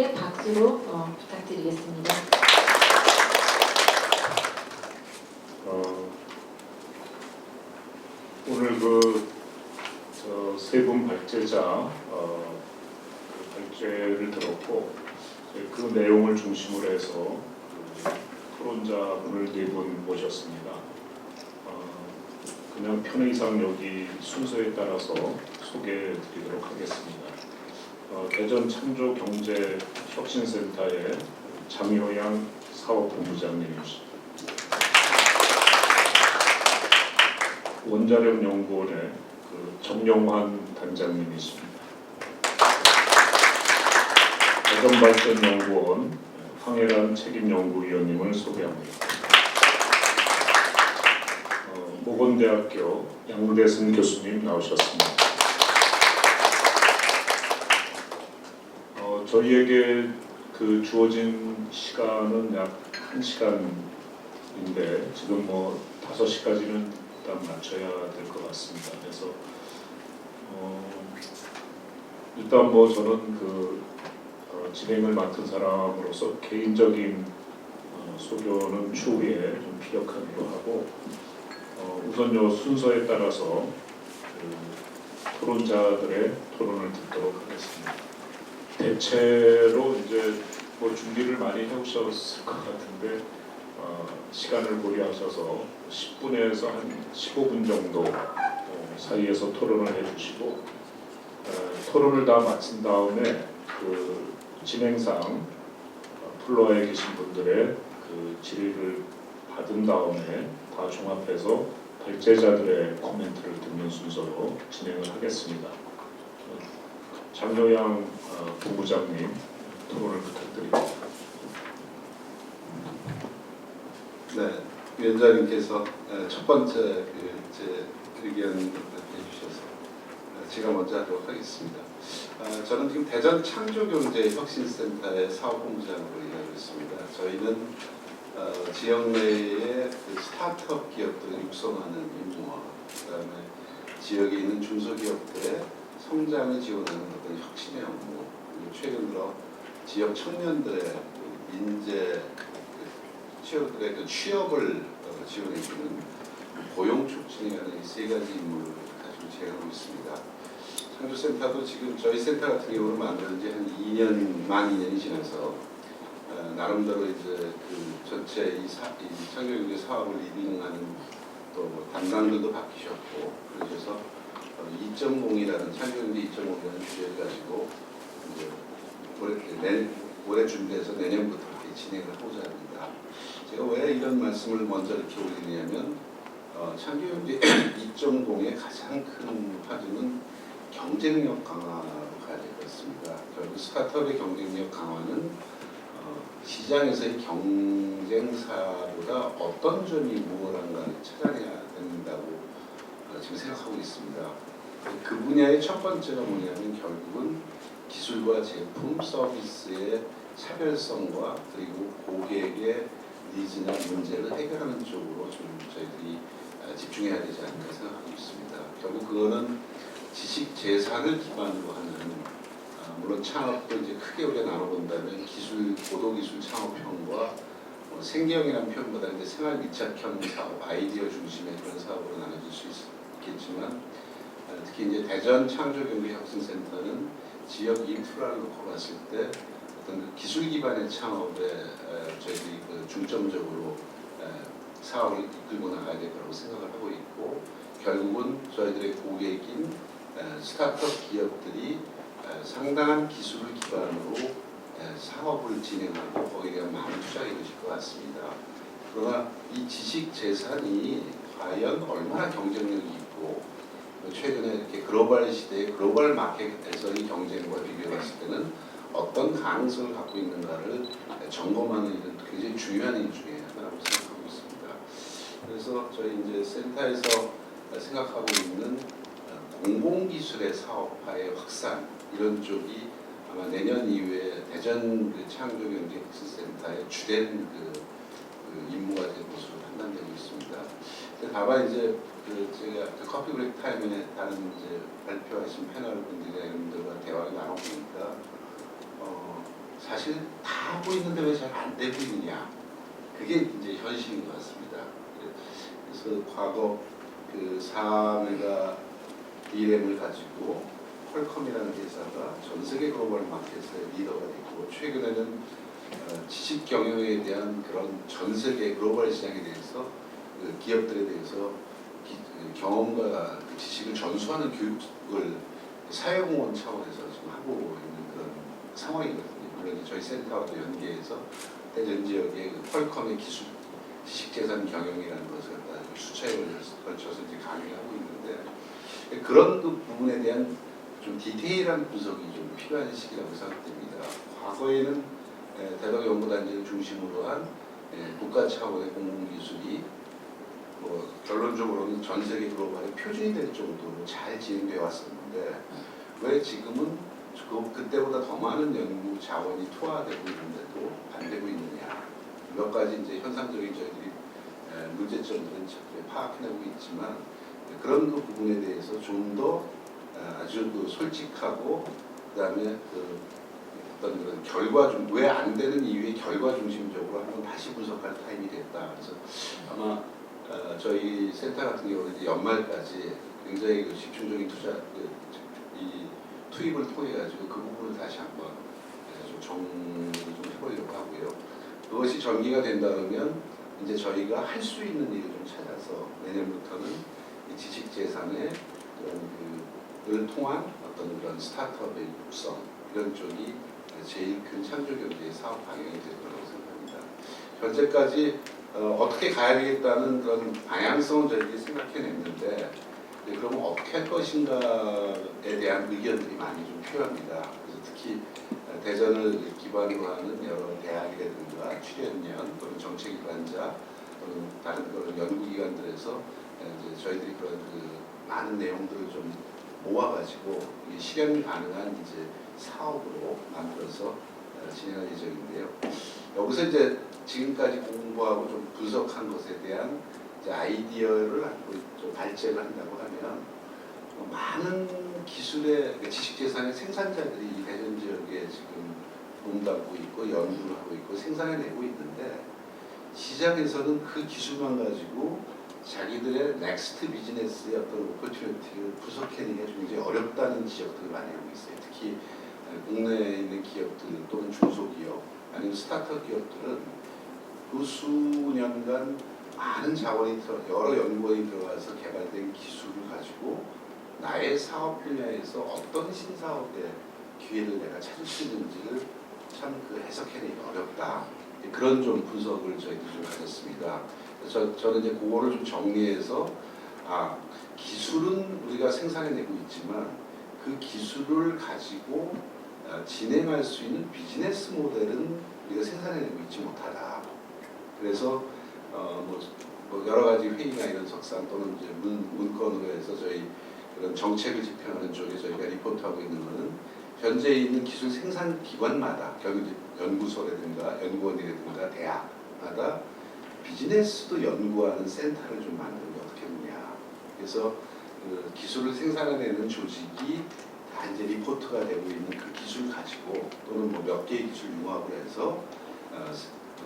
함께 박수로 부탁드리겠습니다. 오늘 세 분 발제자 발제를 들었고 그 내용을 중심으로 해서 토론자분을 네 분 모셨습니다. 그냥 편의상 여기 순서에 따라서 소개해드리도록 하겠습니다. 대전 창조경제혁신센터의 장효양 사업본부장님이십니다. 원자력연구원의 정영환 단장님이십니다. 대전발전연구원 황혜란 책임연구위원님을 소개합니다. 모건대학교 양대승 교수님 나오셨습니다. 저희에게 주어진 시간은 약 1시간인데 지금 5시까지는 일단 맞춰야 될 것 같습니다. 그래서 일단 저는 진행을 맡은 사람으로서 개인적인 소견은 추후에 좀 피력하기로 하고 우선 요 순서에 따라서 토론자들의 토론을 듣도록 하겠습니다. 대체로 이제 준비를 많이 해오셨을 것 같은데 시간을 고려하셔서 10분에서 한 15분 정도 사이에서 토론을 해주시고 토론을 다 마친 다음에 진행상 플로어에 계신 분들의 질의를 받은 다음에 다 종합해서 발제자들의 코멘트를 듣는 순서로 진행을 하겠습니다. 장효양 부부장님 토론을 부탁드립니다. 네, 위원장님께서 첫 번째 제 의견을 해주셔서 제가 먼저 하도록 하겠습니다. 저는 지금 대전 창조경제혁신센터의 사업본부장으로 일하고 있습니다. 저희는 지역 내의 스타트업 기업들을 육성하는 임무와 그다음에 지역에 있는 중소기업들의 성장을 지원하는 어떤 혁신의 업무, 그리고 최근 들어 지역 청년들의 인재 취업들의 취업을 지원해주는 고용 촉진에 관한 이 세 가지 임무를 가지고 진행하고 있습니다. 창조센터도 지금 저희 센터 같은 경우는 만든 지 한 2년, 만 2년이 지나서 나름대로 이제 전체 이 창조경제 사업을 리딩하는 또 담당들도 바뀌셨고 그래서 2.0이라는 창조경제 2.0이라는 주제를 가지고 이제 올해 준비해서 내년부터 이렇게 진행을 하고자 합니다. 제가 왜 이런 말씀을 먼저 이렇게 올리냐면 창조경제 2.0의 가장 큰 화두는 경쟁력 강화로 가야 될 것 같습니다. 결국 스타트업의 경쟁력 강화는 시장에서의 경쟁사보다 어떤 점이 우월한가를 찾아내야 된다고 지금 생각하고 있습니다. 그 분야의 첫 번째가 뭐냐면 결국은 기술과 제품, 서비스의 차별성과 그리고 고객의 니즈나 문제를 해결하는 쪽으로 좀 저희들이 집중해야 되지 않을까 생각하고 있습니다. 결국 그거는 지식 재산을 기반으로 하는 물론 창업도 이제 크게 우리가 나눠본다면 고도 기술 창업형과 생계형이라는 표현보다 이제 생활 밀착형 사업, 아이디어 중심의 그런 사업으로 나눠질 수 있겠지만 특히 이제 대전 창조경제혁신센터는 지역 인프라를 놓고 봤을 때 어떤 기술 기반의 창업에 저희들이 중점적으로 사업을 이끌고 나가야 될 거라고 생각을 하고 있고 결국은 저희들의 고객인 스타트업 기업들이 상당한 기술을 기반으로 사업을 진행하고 거기에 대한 많은 투자가 이루어질 것 같습니다. 그러나 이 지식 재산이 과연 얼마나 경쟁력이 있고 최근에 이렇게 글로벌 시대의 글로벌 마켓에서의 경쟁과 비교해 봤을 때는 어떤 가능성을 갖고 있는가를 점검하는 일은 굉장히 중요한 일 중에 하나라고 생각하고 있습니다. 그래서 저희 이제 센터에서 생각하고 있는 공공기술의 사업화의 확산 이런 쪽이 아마 내년 이후에 대전 창조경제혁신센터의 주된 임무가 될 것으로 판단되고 있습니다. 다만 이제 제가 커피 브레이크 타임에 다른 이제 발표하신 패널 분들과 대화를 나눠보니까 사실 다 하고 있는데 왜 잘 안 되고 있느냐. 그게 이제 현실인 것 같습니다. 그래서 과거 그 4메가 DRAM을 가지고 퀄컴이라는 회사가 전 세계 글로벌 마켓의 리더가 됐고 최근에는 지식 경영에 대한 그런 전 세계 글로벌 시장에 대해서 그 기업들에 대해서 경험과 그 지식을 전수하는 교육을 사회공헌 차원에서 지금 하고 있는 그런 상황이거든요. 물론 저희 센터와도 연계해서 대전 지역의 그 퀄컴의 기술, 지식재산 경영이라는 것을 갖다 수차에 걸쳐서 이제 강의하고 있는데 그런 그 부분에 대한 좀 디테일한 분석이 좀 필요한 시기라고 생각됩니다. 과거에는 대덕연구단지를 중심으로 한 국가 차원의 공공기술이 뭐 결론적으로는 전 세계 글로벌의 표준이 될 정도로 잘 진행되어 왔었는데 왜 지금은 그때보다 더 많은 연구 자원이 투하되고 있는데도 안 되고 있느냐. 몇 가지 이제 현상적인 저희들이 문제점들은 파악해내고 있지만 그런 그 부분에 대해서 좀 더 아주 그 솔직하고 그다음에 그 어떤 그런 결과 좀 왜 안 되는 이유의 결과 중심적으로 한번 다시 분석할 타임이 됐다. 그래서 아마 저희 센터 같은 경우는 연말까지 굉장히 그 집중적인 이 투입을 통해 가지고 그 부분을 다시 한번 좀 정리를 좀 해보려고 하고요. 그것이 전개가 된다면 이제 저희가 할 수 있는 일을 좀 찾아서 내년부터는 이 지식재산의 그런 통한 어떤 그런 스타트업의 육성 이런 쪽이 제일 큰 창조경제의 사업 방향이 될 거라고 생각합니다. 현재까지 어떻게 가야 되겠다는 그런 방향성은 저희들이 생각해냈는데 그러면 어떻게 할 것인가에 대한 의견들이 많이 좀 필요합니다. 그래서 특히 대전을 기반으로 하는 여러 대학이라든가 출연연 또는 정책기관자 또는 다른 그런 연구기관들에서 이제 저희들이 그런 그 많은 내용들을 좀 모아가지고 실현 가능한 이제 사업으로 만들어서 진행할 예정인데요. 여기서 이제 지금까지 공부하고 좀 분석한 것에 대한 이제 아이디어를 좀 발제를 한다고 하면 많은 기술의 지식재산의 생산자들이 이 대전 지역에 지금 몸담고 있고 연구를 하고 있고 생산해내고 있는데 시장에서는 그 기술만 가지고 자기들의 넥스트 비즈니스의 어떤 오퍼튜니티를 분석해내기가 굉장히 어렵다는 지적들을 많이 하고 있어요. 특히 국내에 있는 기업들 또는 중소기업 아니면 스타트업 기업들은 그 수년간 많은 자원이 여러 연구원이 들어가서 개발된 기술을 가지고 나의 사업 분야에서 어떤 신사업의 기회를 내가 찾을 수 있는지를 참 그 해석해내기가 어렵다. 그런 좀 분석을 저희들이 좀 가졌습니다. 저는 이제 그거를 좀 정리해서 기술은 우리가 생산해내고 있지만 그 기술을 가지고 진행할 수 있는 비즈니스 모델은 우리가 생산해내고 있지 못하다. 그래서 뭐 여러 가지 회의나 이런 석상 또는 이제 문건으로 해서 저희 그런 정책을 집행하는 쪽에 저희가 리포트하고 있는 것은 현재 있는 기술 생산 기관마다 연구소라든가 연구원이라든가 대학마다 비즈니스도 연구하는 센터를 좀 만드는 게 어떻겠느냐. 그래서 그 기술을 생산해내는 조직이 다 이제 리포트가 되고 있는 그 기술 가지고 또는 뭐 몇 개의 기술 융합을 해서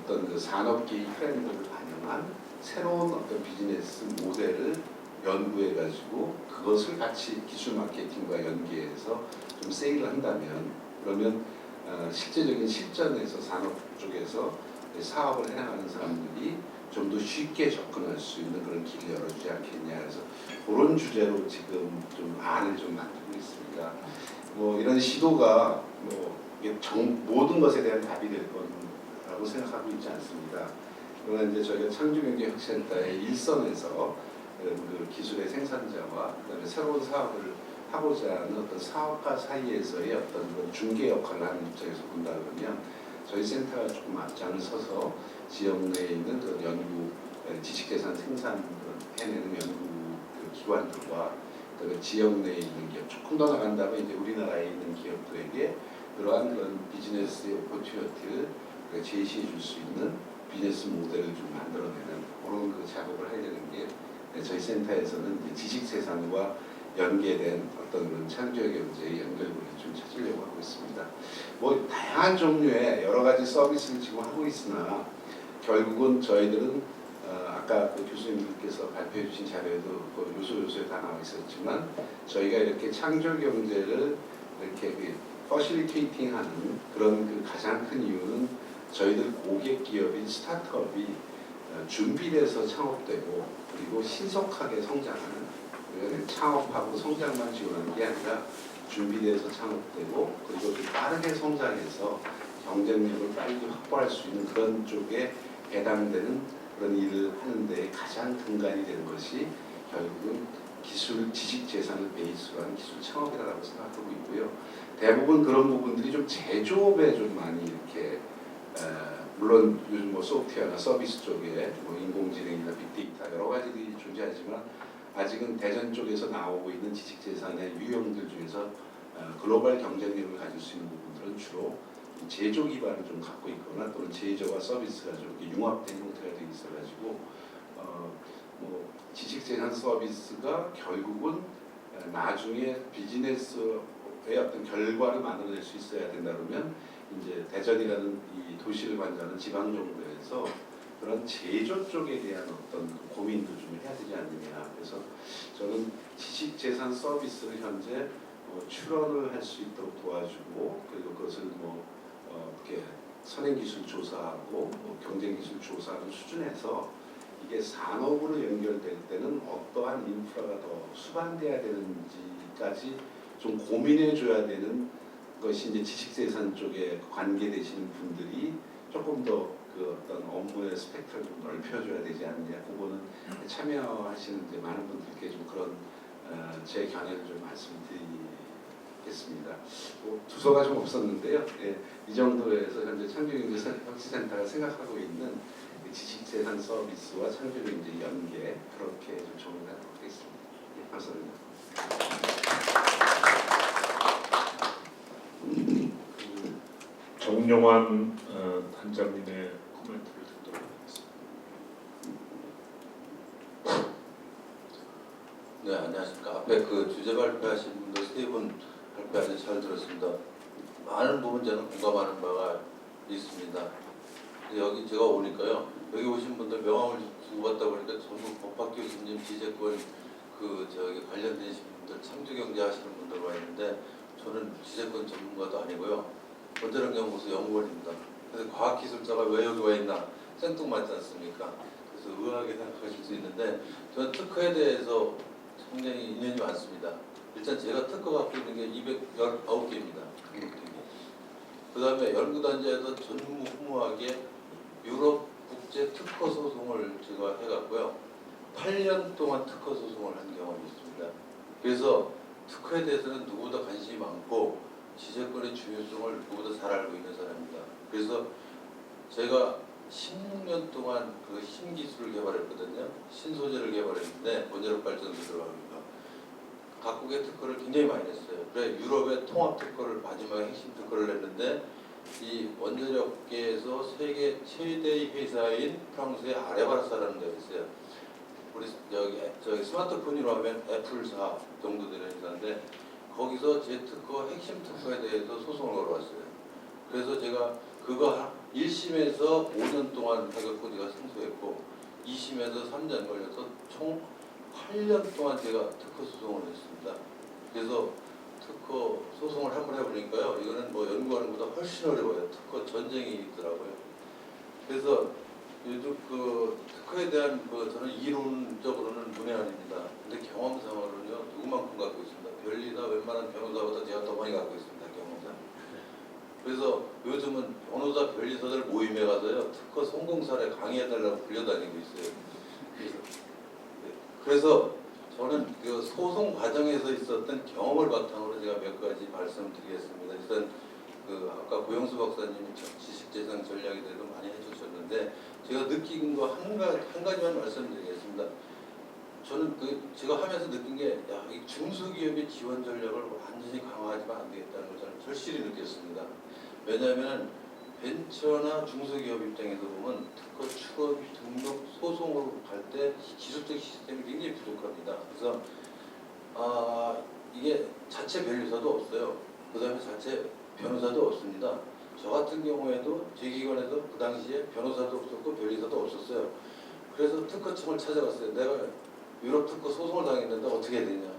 어떤 그 산업계의 트렌드를 반영한 새로운 어떤 비즈니스 모델을 연구해가지고 그것을 같이 기술 마케팅과 연계해서 좀 세일을 한다면 그러면 실제적인 실전에서 산업 쪽에서 사업을 해나가는 사람들이 좀 더 쉽게 접근할 수 있는 그런 길을 열어주지 않겠냐. 그래서 그런 주제로 지금 좀 안을 좀 만들고 있습니다. 뭐 이런 시도가 뭐 이게 모든 것에 대한 답이 될 거라고 생각하고 있지 않습니다. 그러나 이제 저희가 창조경제혁센터의 일선에서 그 기술의 생산자와 그다음에 새로운 사업을 하고자 하는 어떤 사업가 사이에서의 어떤 그런 중개 역할을 하는 입장에서 본다 그러면 저희 센터가 조금 앞장을 서서 지역 내에 있는 그런 연구 지식재산 생산 해내는 연구 기관들과 그다음에 지역 내에 있는 기업 조금 더 나간다면 이제 우리나라에 있는 기업들에게 그러한 그런 비즈니스의 오퍼튜니티를 제시해 줄 수 있는 비즈니스 모델을 좀 만들어내는 그런 그 작업을 하려는 게 저희 센터에서는 지식재산과 연계된 어떤 그런 창조의 경제의 연결고리를 좀 찾으려고 하고 있습니다. 뭐 다양한 종류의 여러 가지 서비스를 지금 하고 있으나 결국은 저희들은 아까 그 교수님들께서 발표해 주신 자료에도 그 요소요소에 다 나와 있었지만 저희가 이렇게 창조 경제를 이렇게 퍼실리테이팅하는 그런 그 가장 큰 이유는 저희들 고객 기업인 스타트업이 준비돼서 창업되고 그리고 신속하게 성장하는, 그러니까 창업하고 성장만 지원하는 게 아니라 준비돼서 창업되고 그리고 또 빠르게 성장해서 경쟁력을 빨리 확보할 수 있는 그런 쪽에 해당되는 그런 일을 하는 데 가장 근간이 되는 것이 결국은 기술, 지식 재산을 베이스로 한 기술 창업이라고 생각하고 있고요. 대부분 그런 부분들이 좀 제조업에 좀 많이 이렇게 물론 요즘 뭐 소프트웨어나 서비스 쪽에 뭐 인공지능이나 빅데이터 여러 가지들이 존재하지만 아직은 대전 쪽에서 나오고 있는 지식 재산의 유형들 중에서 글로벌 경쟁력을 가질 수 있는 부분들은 주로 제조 기반을 좀 갖고 있거나 또는 제조와 서비스가 좀 융합된 형태가 되어 있어가지고 뭐 지식재산 서비스가 결국은 나중에 비즈니스의 어떤 결과를 만들어낼 수 있어야 된다 그러면 이제 대전이라는 이 도시를 관장하는 지방 정부에서 그런 제조 쪽에 대한 어떤 고민도 좀 해야 되지 않느냐. 그래서 저는 지식재산 서비스를 현재 출원을 할 수 있도록 도와주고 그리고 그것을 이렇게 선행기술 조사하고 경쟁기술 조사하는 수준에서 이게 산업으로 연결될 때는 어떠한 인프라가 더 수반돼야 되는지까지 좀 고민해 줘야 되는 것이 이제 지식재산 쪽에 관계되시는 분들이 조금 더 그 어떤 업무의 스펙트를 좀 넓혀줘야 되지 않느냐. 그거는 참여하시는 이제 많은 분들께 좀 그런 제 견해를 좀 말씀드리겠습니다. 두서가 좀 없었는데요. 예, 이 정도에서 현재 창조경제혁신센터가 생각하고 있는 지식재산 서비스와 창조경제 연계 그렇게 좀 정리하도록 하겠습니다. 예, 감사합니다. 정용환 단장님의 코멘트를 듣도록 하겠습니다. 네, 안녕하십니까. 앞에 그 주제 발표하신 분들 세 분 발표하신 잘 들었습니다. 많은 부분 저는 공감하는 바가 있습니다. 여기 제가 오니까요. 여기 오신 분들 명함을 주고받다 보니까 전부 법학 교수님, 지재권 관련되신 분들, 창조경제 하시는 분들 와 있는데 저는 지재권 전문가도 아니고요. 원자력연구소 연구원입니다. 그래서 과학기술자가 왜 여기 와 있나 생뚱맞지 않습니까? 그래서 의아하게 생각하실 수 있는데 저는 특허에 대해서 굉장히 인연이 많습니다. 일단 제가 특허 갖고 있는 게 219개입니다. 그 다음에 연구단지에서 전무후무하게 유럽 국제 특허 소송을 제가 해갖고요. 8년 동안 특허 소송을 한 경험이 있습니다. 그래서 특허에 대해서는 누구보다 관심이 많고 지재권의 중요성을 누구보다 잘 알고 있는 사람입니다. 그래서 제가 16년 동안 그 신기술을 개발했거든요. 신소재를 개발했는데 원자력 발전소 들어가니까 각국의 특허를 굉장히 많이 냈어요. 그래 유럽의 통합 특허를 마지막에 핵심 특허를 냈는데 이 원자력계에서 세계 최대의 회사인 프랑스의 아레바르사라는 데가 있어요. 우리 저기 스마트폰으로 하면 애플사 정도 되는 회사인데 거기서 제 특허 핵심 특허에 대해서 소송을 걸어왔어요. 그래서 제가 그거 1심에서 5년 동안 해갖고 제가 승소했고 2심에서 3년 걸려서 총 8년 동안 제가 특허 소송을 했습니다. 그래서 특허 소송을 한번 해보니까요. 이거는 뭐 연구하는 것보다 훨씬 어려워요. 특허 전쟁이 있더라고요. 그래서 요즘 그 특허에 대한 저는 이론적으로는 문외한입니다. 근데 경험상으로는요. 누구만큼 갖고 있습니다. 별리나 웬만한 변호사보다 제가 더 많이 갖고 있습니다. 경험상. 그래서 요즘은 변호사 변리사들 모임에 가서요. 특허 성공 사례 강의해달라고 불려다니고 있어요. 그래서 저는 그 소송 과정에서 있었던 경험을 바탕으로 제가 몇 가지 말씀드리겠습니다. 일단 아까 고영수 박사님이 지식재산 전략에 대해서 많이 해주셨는데 제가 느낀 거 한 가지만 말씀드리겠습니다. 저는 제가 하면서 느낀 게 이 중소기업의 지원 전략을 완전히 강화하지만 안 되겠다는 걸 저는 절실히 느꼈습니다. 왜냐하면 벤처나 중소기업 입장에서 보면 특허 출원, 등록, 소송으로 갈 때 기술적 시스템이 굉장히 부족합니다. 그래서 자체 변리사도 없어요. 그 다음에 자체 변호사도 없습니다. 저 같은 경우에도 제 기관에서 그 당시에 변호사도 없었고 변리사도 없었어요. 그래서 특허청을 찾아갔어요. 내가 유럽 특허 소송을 당했는데 어떻게 해야 되냐.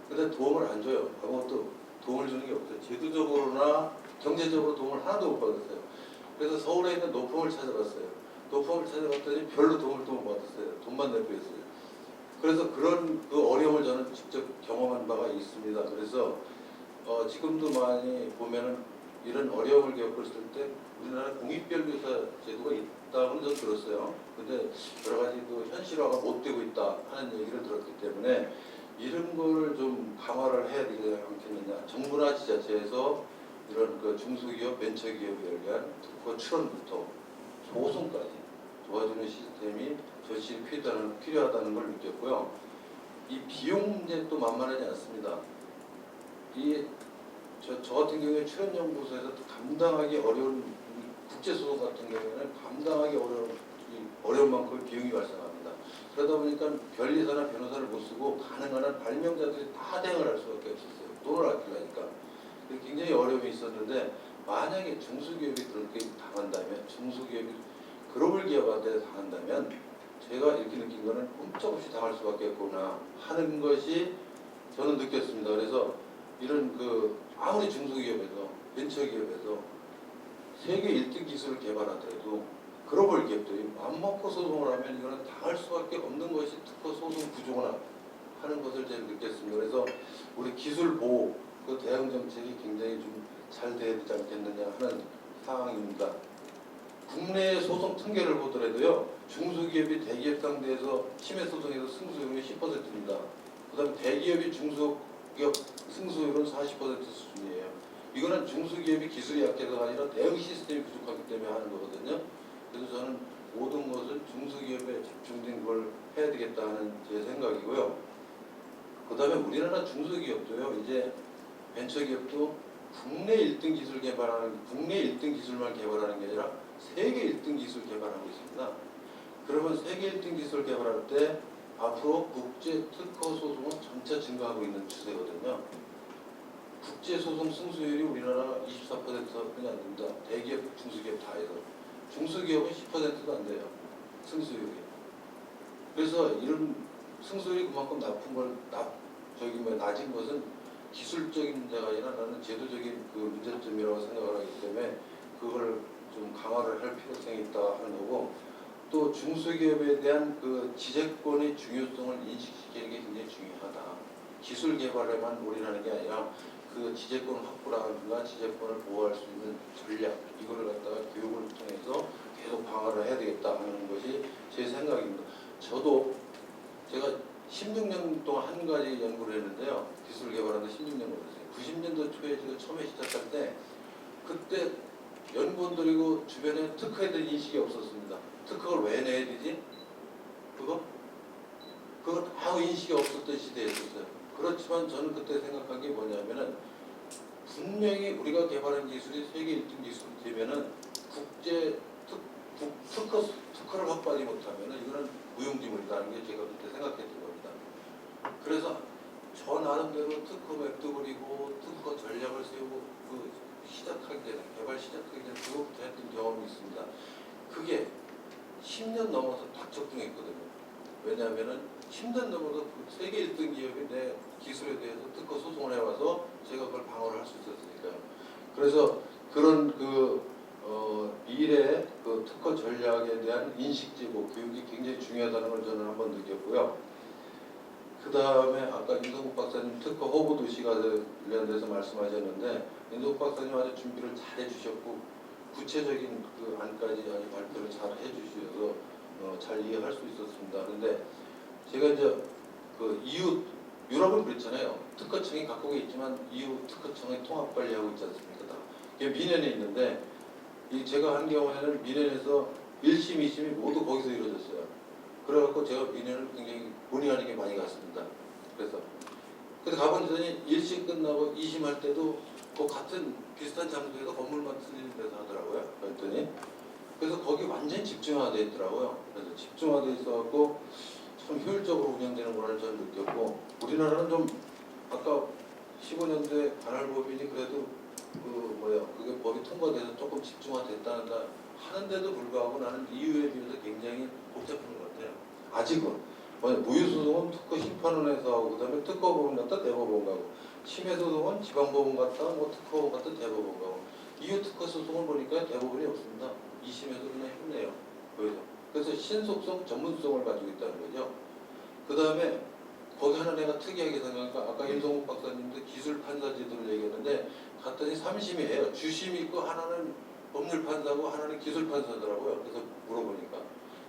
근데 도움을 안 줘요. 아무것도 도움을 주는 게 없어요. 제도적으로나 경제적으로 도움을 하나도 못 받았어요. 그래서 서울에 있는 노펌을 찾아갔어요. 노펌을 찾아갔더니 별로 도움을 또 못 받았어요. 돈만 내고 했어요. 그래서 그런 그 어려움을 저는 직접 경험한 바가 있습니다. 그래서 지금도 많이 보면은 이런 어려움을 겪었을 때 우리나라 공익변리사 제도가 있다고는 저 들었어요. 근데 여러 가지 그 현실화가 못 되고 있다 하는 얘기를 들었기 때문에 이런 거를 좀 강화를 해야 되지 않겠느냐. 정부나 지자체에서 이런 그 중소기업, 벤처기업에 대한 특허 출원부터 소송까지 도와주는 시스템이 절실히 필요하다는 걸 느꼈고요. 이 비용 문제도 만만하지 않습니다. 저 같은 경우에 출연연구소에서 감당하기 어려운 국제소송 같은 경우에는 감당하기 어려운 만큼 비용이 발생합니다. 그러다 보니까 변리사나 변호사를 못 쓰고 가능한 한 발명자들이 다 대응을 할 수밖에 없었어요. 돈을 아끼려니까. 굉장히 어려움이 있었는데 만약에 중소기업이 그렇게 당한다면 중소기업이 글로벌 기업한테 당한다면 제가 이렇게 느낀 거는 꼼짝없이 당할 수밖에 없구나 하는 것이 저는 느꼈습니다. 그래서 이런 아무리 중소기업에서 벤처기업에서 세계 1등 기술을 개발하더라도 글로벌 기업들이 맘먹고 소송을 하면 이거는 당할 수밖에 없는 것이 특허 소송 구조구나 하는 것을 제가 느꼈습니다. 그래서 우리 기술 보호 그 대응 정책이 굉장히 좀 잘 돼야 되지 않겠느냐 하는 상황입니다. 국내 소송 통계를 보더라도요, 중소기업이 대기업 상대에서 침해 소송에서 승소율이 10%입니다. 그다음 대기업이 중소기업 승소율은 40% 수준이에요. 이거는 중소기업이 기술이 약해서가 아니라 대응 시스템이 부족하기 때문에 하는 거거든요. 그래서 저는 모든 것은 중소기업에 집중된 걸 해야 되겠다는 제 생각이고요. 그다음에 우리나라 중소기업도요, 이제 벤처기업도 국내 1등 기술 개발하는, 국내 1등 기술만 개발하는 게 아니라 세계 1등 기술 개발하고 있습니다. 그러면 세계 1등 기술 개발할 때 앞으로 국제 특허 소송은 점차 증가하고 있는 추세거든요. 국제 소송 승소율이 우리나라 24%뿐이 안 됩니다. 대기업, 중소기업 다 해서. 중소기업은 10%도 안 돼요. 승소율이. 그래서 이런 승소율이 그만큼 낮은 것은 기술적인 문제가 아니라 나는 제도적인 그 문제점이라고 생각을 하기 때문에 그걸 좀 강화를 할 필요성이 있다 하는 거고, 또 중소기업에 대한 그 지재권의 중요성을 인식시키는 게 굉장히 중요하다. 기술 개발에만 올인하는 게 아니라 그 지재권 확보라든가 지재권을 보호할 수 있는 전략, 이거를 갖다가 교육을 통해서 계속 강화를 해야 되겠다 하는 것이 제 생각입니다. 저도 제가 16년 동안 한 가지 연구를 했는데요. 기술 개발하는데 16년 걸렸어요. 90년도 초에 제가 처음에 시작할 때 그때 연구원들이고 주변에 특허에 대한 인식이 없었습니다. 특허를 왜 내야 되지? 그거 아무 인식이 없었던 시대였었어요. 그렇지만 저는 그때 생각한 게 뭐냐면은 분명히 우리가 개발한 기술이 세계 1등 기술이 되면은 국제 특허를 확보하지 못하면은 이거는 무용지물이라는 게 제가 그때 생각했던 겁니다. 그래서 저 나름대로 특허 맵도 그리고 특허 전략을 세우고 시작하기 전에, 개발 시작하기 전에 그것부터 했던 경험이 있습니다. 그게 10년 넘어서 딱 적중했거든요. 왜냐하면은 10년 넘어서 세계 1등 기업이 내 기술에 대해서 특허 소송을 해와서 제가 그걸 방어를 할 수 있었으니까요. 그래서 그런 미래 그 특허 전략에 대한 인식 제고 교육이 굉장히 중요하다는 걸 저는 한번 느꼈고요. 그 다음에 아까 윤성국 박사님 특허 허브 도시가 관련돼서 말씀하셨는데, 윤성국 박사님 아주 준비를 잘 해주셨고 구체적인 그 안까지 아주 발표를 잘 해주셔서 잘 이해할 수 있었습니다. 그런데 제가 이제 그 EU 유럽은 그렇잖아요. 특허청이 각국에 있지만 EU 특허청이 통합 관리하고 있지 않습니까? 이게 미넨에 있는데 제가 한 경우에는 미넨에서 1심, 2심이 모두 거기서 이루어졌어요. 그래갖고 제가 미넨을 굉장히 본의아니게 게 많이 갔습니다. 그래서 가보니 1심 끝나고 2심 할 때도 그 같은 비슷한 장소에서 건물만 쓰는 데서 하더라고요. 그랬더니 그래서 거기 완전히 집중화되어 있더라고요. 그래서 집중화되어 있어갖고 참 효율적으로 운영되는 거를 저는 느꼈고, 우리나라는 좀 아까 15년도에 관할법인이 그래도 그게 법이 통과돼서 조금 집중화됐다는다 하는데도 불구하고 나는 이유에 비해서 굉장히 복잡한 것 같아요. 아직은 무효소송은 특허 심판원에서 하고 그다음에 특허법원 갔다 대법원 가고 침해소송은 지방법원 갔다 특허법원 갔다 대법원 가고 이유 특허 소송을 보니까 대법원이 없습니다. 2심에서 그냥 힘내요. 그래서 신속성, 전문성을 가지고 있다는 거죠. 그 다음에 거기 하나 내가 특이하게 생각하니까 아까 임성욱 박사님도 기술 판사 제도를 얘기했는데 갔더니 3심이에요. 주심이 있고 하나는 법률 판사고 하나는 기술 판사더라고요. 그래서 물어보니까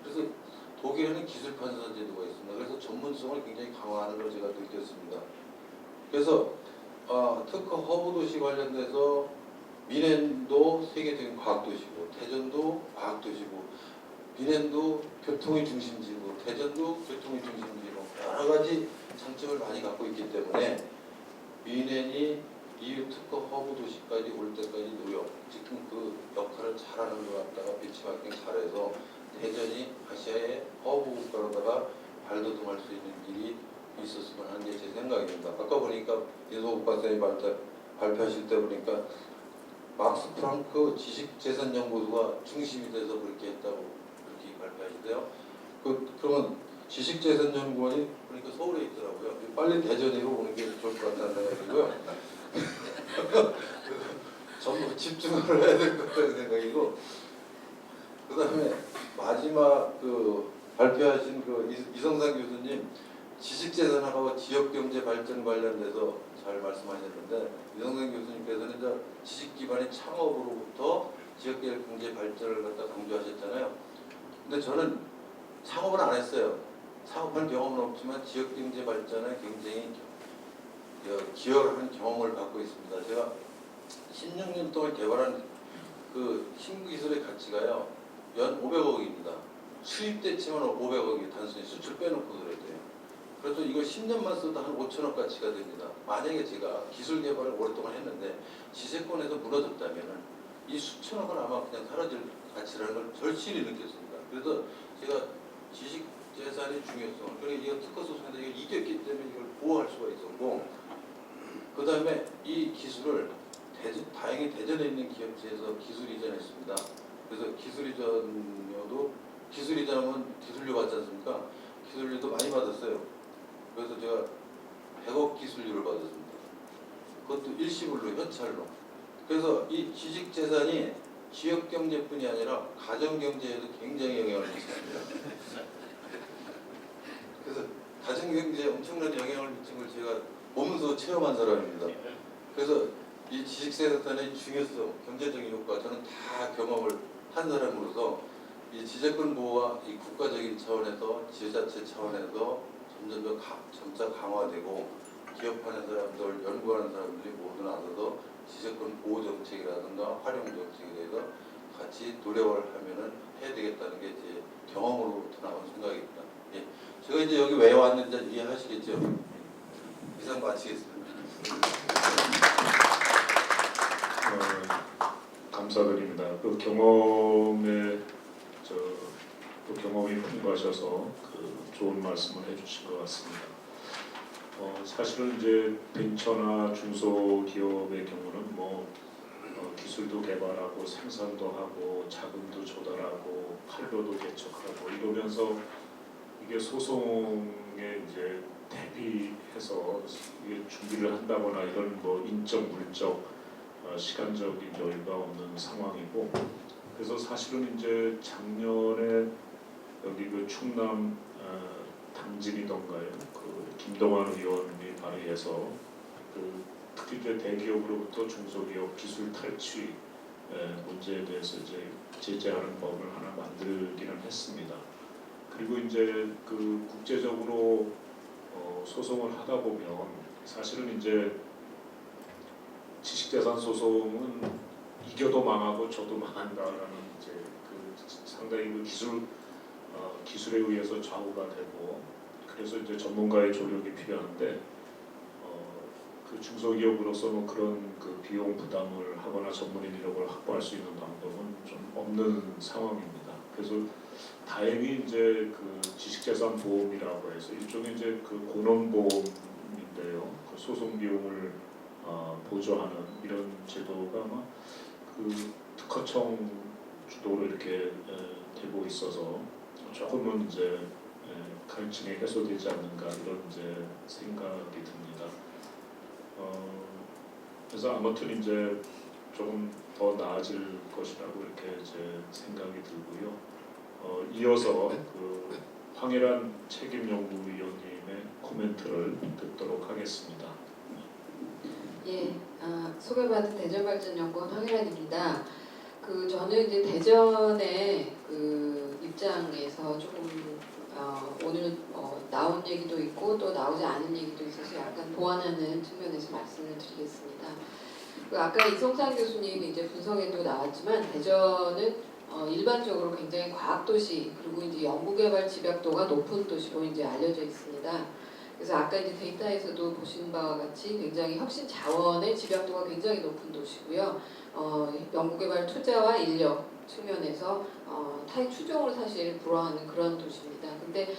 그래서 독일에는 기술 판사 제도가 있습니다. 그래서 전문성을 굉장히 강화하는 걸 제가 느꼈습니다. 그래서 특허 허브 도시 관련돼서 미넨도 세계적인 과학도시고 대전도 과학도시고 미넨도 교통의 중심지고 대전도 교통의 중심지고 여러 가지 장점을 많이 갖고 있기 때문에 미넨이 EU 특허 허브 도시까지 올 때까지 노력, 지금 그 역할을 잘하는 것 같다가 배치마킹 잘해서 대전이 아시아의 허브 국가로다가 발돋움할 수 있는 일이 있었으면 하는 게 제 생각입니다. 아까 보니까 임성욱 박사님 발표하실 때 보니까 막스 프랑크 지식재산연구소가 중심이 돼서 그렇게 했다고 그렇게 발표하시대요. 그러면 지식재산연구원이 그러니까 서울에 있더라고요. 빨리 대전으로 오는 게 좋을 것 같다는 생각이고요. 전부 집중을 해야 될 것 같다는 생각이고 그 다음에 마지막 발표하신 이성상 교수님 지식재산하고 지역경제 발전 관련돼서 잘 말씀하셨는데 이성상 교수님께서는 이제 지식기반의 창업으로부터 지역경제 발전을 갖다 강조하셨잖아요. 근데 저는 창업은 안 했어요. 창업한 경험은 없지만 지역경제 발전에 굉장히 기여를 하는 경험을 갖고 있습니다. 제가 16년 동안 개발한 그 신기술의 가치가요. 연 500억입니다. 수입됐지만 500억이 단순히 수출 빼놓고 그래야 돼요. 그래서 이거 10년만 써도 한 5천억 가치가 됩니다. 만약에 제가 기술 개발을 오랫동안 했는데 지세권에서 무너졌다면 이 수천억은 아마 그냥 사라질 가치라는 걸 절실히 느꼈습니다. 그래서 제가 지식 재산의 중요성, 그러니까 이거 특허 소송에서 이걸 이겼기 때문에 이걸 보호할 수가 있었고, 그 다음에 이 기술을 다행히 대전에 있는 기업체에서 기술 이전했습니다. 그래서 기술 이전하면 기술료 받지 않습니까? 기술료도 많이 받았어요. 그래서 제가 100억 기술료를 받았습니다. 그것도 일시불로 현찰로. 그래서 이 지식재산이 지역경제뿐이 아니라 가정경제에도 굉장히 영향을 미쳤습니다. 그래서 가정경제에 엄청난 영향을 미친 걸 제가 몸소 체험한 사람입니다. 그래서 이 지식재산의 중요성, 경제적인 효과 저는 다 경험을 한 사람으로서 이 지재권 보호와 이 국가적인 차원에서 지자체 차원에서 점차 강화되고 기업하는 사람들, 연구하는 사람들이 모두 나서서 지재권 보호 정책이라든가 활용 정책에 대해서 같이 노력을 하면은 해야 되겠다는 게 제 경험으로부터 나온 생각입니다. 예. 제가 이제 여기 왜 왔는지 이해하시겠죠? 이상 마치겠습니다. 감사드립니다. 그 경험이 풍부하셔서 좋은 말씀을 해주신 것 같습니다. 사실은 이제 벤처나 중소기업의 경우는 기술도 개발하고 생산도 하고 자금도 조달하고 판로도 개척하고 이러면서 이게 소송에 이제 대비해서 이게 준비를 한다거나 이런 인적 물적 시간적인 여유가 없는 상황이고, 그래서 사실은 이제 작년에 여기 그 충남 당진이던가요, 그 김동완 의원이 발의해서 특히 이제 대기업으로부터 중소기업 기술 탈취 문제에 대해서 이제 제재하는 법을 하나 만들기는 했습니다. 그리고 이제 국제적으로 소송을 하다 보면 사실은 이제 지식재산 소송은 이겨도 망하고 져도 망한다라는 이제 상당히 기술에 의해서 좌우가 되고, 그래서 이제 전문가의 조력이 필요한데 중소기업으로서 그런 비용 부담을 하거나 전문 인력을 확보할 수 있는 방법은 좀 없는 상황입니다. 그래서 다행히 이제 지식재산 보험이라고 해서 일종의 이제 고논보험인데요. 소송 비용을 보조하는 이런 제도가 아마 그 특허청 주도로 이렇게 되고 있어서 조금은 이제 갈증이 해소되지 않는가 이런 이제 생각이 듭니다. 그래서 아무튼 이제 조금 더 나아질 것이라고 이렇게 이제 생각이 들고요. 이어서 그 황혜란 책임연구위원님의 코멘트를 듣도록 하겠습니다. 예, 소개받은 대전발전연구원 황혜란입니다. 저는 이제 대전의 입장에서 조금 오늘 나온 얘기도 있고 또 나오지 않은 얘기도 있어서 약간 보완하는 측면에서 말씀을 드리겠습니다. 아까 이성상 교수님 이제 분석에도 나왔지만 대전은 일반적으로 굉장히 과학도시 그리고 이제 연구개발 집약도가 높은 도시로 이제 알려져 있습니다. 그래서 아까 이제 데이터에서도 보신 바와 같이 굉장히 혁신 자원의 집약도가 굉장히 높은 도시고요. 연구개발 투자와 인력 측면에서 타의 추종을 사실 불허하는 그런 도시입니다. 근데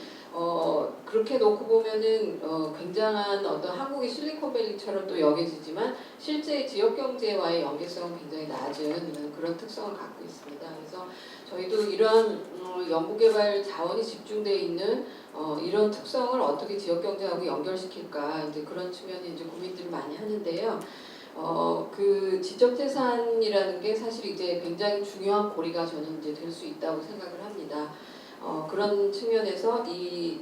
그렇게 놓고 보면은 굉장한 어떤 한국의 실리콘밸리처럼 또 여겨지지만 실제 지역 경제와의 연계성은 굉장히 낮은 그런 특성을 갖고 있습니다. 그래서 저희도 이러한 연구개발 자원이 집중되어 있는 이런 특성을 어떻게 지역 경제하고 연결시킬까 이제 그런 측면에 이제 고민들을 많이 하는데요. 그 지적재산이라는 게 사실 이제 굉장히 중요한 고리가 저는 이제 될 수 있다고 생각을 합니다. 그런 측면에서 이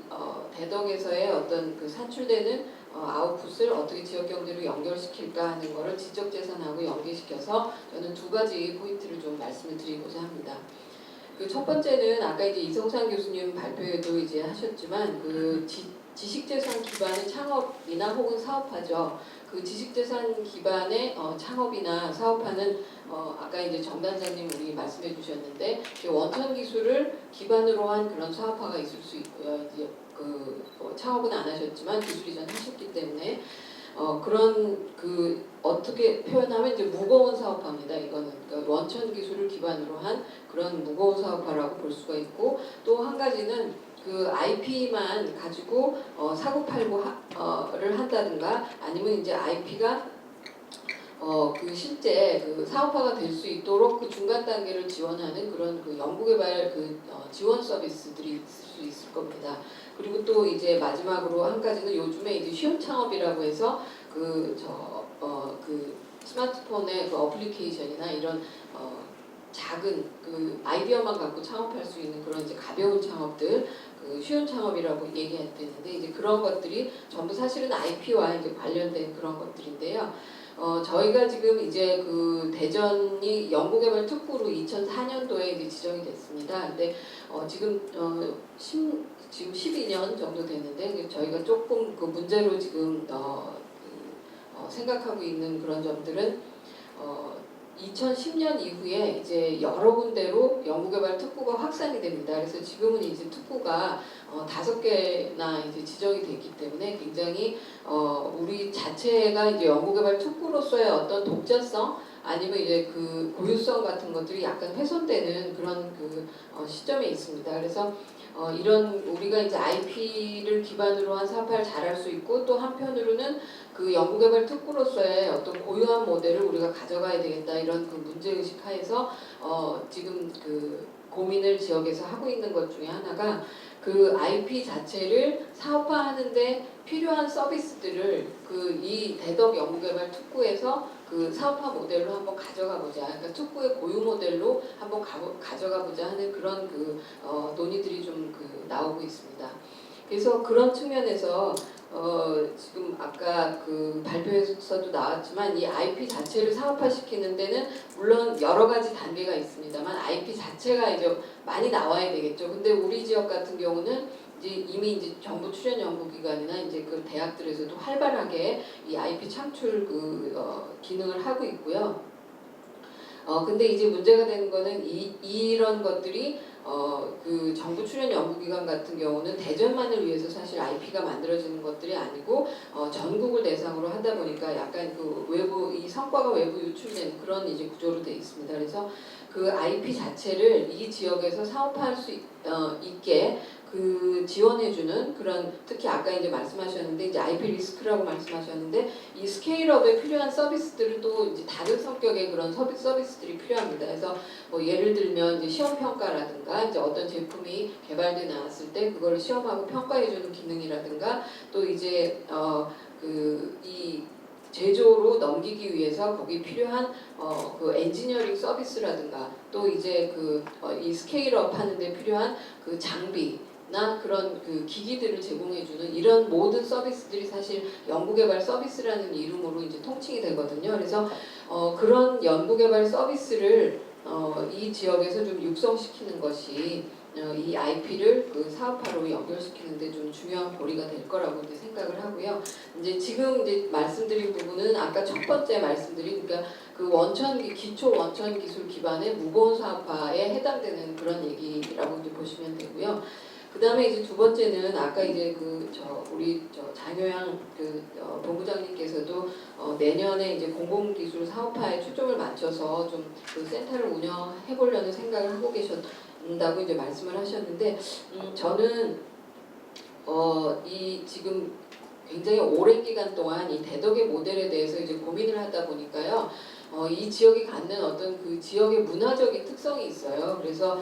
대덕에서의 어떤 그 산출되는 아웃풋을 어떻게 지역 경제로 연결시킬까 하는 거를 지적재산하고 연계시켜서 저는 두 가지 포인트를 좀 말씀을 드리고자 합니다. 그 첫 번째는 아까 이제 이성상 교수님 발표에도 이제 하셨지만 그 지식재산 기반의 창업이나 혹은 사업화죠. 그 지식재산 기반의 창업이나 사업화는 아까 이제 정단장님 우리 말씀해 주셨는데 원천 기술을 기반으로 한 그런 사업화가 있을 수 있고요. 이제 창업은 안 하셨지만 기술 이전 하셨기 때문에 그런 어떻게 표현하면 이제 무거운 사업화입니다. 이거는 그러니까 원천 기술을 기반으로 한 그런 무거운 사업화라고 볼 수가 있고 또 한 가지는 그 IP만 가지고 사고팔고를 한다든가 아니면 이제 IP가 그 실제 그 사업화가 될 수 있도록 그 중간 단계를 지원하는 그런 그 연구개발 지원 서비스들이 있을 수 있을 겁니다. 그리고 또 이제 마지막으로 한 가지는 요즘에 이제 쉬운 창업이라고 해서 그 스마트폰의 그 어플리케이션이나 이런 작은 그 아이디어만 갖고 창업할 수 있는 그런 이제 가벼운 창업들, 그 쉬운 창업이라고 얘기할 때는데 이제 그런 것들이 전부 사실은 IP와 이제 관련된 그런 것들인데요. 저희가 지금 이제 그 대전이 연구개발 특구로 2004년도에 이제 지정이 됐습니다. 근데 지금 12년 정도 됐는데 저희가 조금 그 문제로 지금 생각하고 있는 그런 점들은 2010년 이후에 이제 여러 군데로 연구개발 특구가 확산이 됩니다. 그래서 지금은 이제 특구가 5개나 이제 지정이 됐기 때문에 굉장히 우리 자체가 이제 연구개발 특구로서의 어떤 독자성 아니면 이제 그 고유성 같은 것들이 약간 훼손되는 그런 시점에 있습니다. 그래서 이런 우리가 이제 IP를 기반으로 한 사업화를 잘할 수 있고 또 한편으로는 그 연구개발 특구로서의 어떤 고유한 모델을 우리가 가져가야 되겠다 이런 그 문제의식 하에서 지금 그 고민을 지역에서 하고 있는 것 중에 하나가 그 IP 자체를 사업화하는데 필요한 서비스들을 이 대덕 연구개발 특구에서 그 사업화 모델로 한번 가져가 보자. 그러니까 특구의 고유 모델로 한번 가져가 보자 하는 그런 논의들이 좀 나오고 있습니다. 그래서 그런 측면에서 지금 아까 그 발표에서도 나왔지만 이 IP 자체를 사업화시키는 데는 물론 여러 가지 단계가 있습니다만 IP 자체가 이제 많이 나와야 되겠죠. 근데 우리 지역 같은 경우는 이제 이미 이제 정부 출연 연구기관이나 이제 그 대학들에서도 활발하게 이 IP 창출 기능을 하고 있고요. 근데 이제 문제가 되는 거는 이런 것들이 그 정부 출연 연구기관 같은 경우는 대전만을 위해서 사실 IP가 만들어지는 것들이 아니고 전국을 대상으로 하다 보니까 약간 그 외부 이 성과가 외부 유출된 그런 이제 구조로 되어 있습니다. 그래서 그 IP 자체를 이 지역에서 사업화할 수 있게 그 지원해주는 그런 특히 아까 이제 말씀하셨는데 이제 IP 리스크라고 말씀하셨는데 이 스케일업에 필요한 서비스들은 또 이제 다른 성격의 그런 서비스들이 필요합니다. 그래서 뭐 예를 들면 이제 시험 평가라든가 이제 어떤 제품이 개발돼 나왔을 때 그거를 시험하고 평가해주는 기능이라든가 또 이제 이 제조로 넘기기 위해서 거기 필요한 그 엔지니어링 서비스라든가 또 이제 이 스케일업 하는데 필요한 그 장비나 그런 그 기기들을 제공해주는 이런 모든 서비스들이 사실 연구개발 서비스라는 이름으로 이제 통칭이 되거든요. 그래서 그런 연구개발 서비스를 이 지역에서 좀 육성시키는 것이 이 IP를 그 사업화로 연결시키는데 좀 중요한 고리가 될 거라고 이제 생각을 하고요. 이제 지금 이제 말씀드린 부분은 아까 첫 번째 말씀드린 그러니까 그 기초 원천 기술 기반의 무거운 사업화에 해당되는 그런 얘기라고 이제 보시면 되고요. 그 다음에 이제 두 번째는 아까 이제 우리 장효양 본부장님께서도 내년에 이제 공공기술 사업화에 초점을 맞춰서 좀 그 센터를 운영해 보려는 생각을 하고 계셨다고 이제 말씀을 하셨는데 저는 이 지금 굉장히 오랜 기간 동안 이 대덕의 모델에 대해서 이제 고민을 하다 보니까요. 이 지역이 갖는 어떤 그 지역의 문화적인 특성이 있어요. 그래서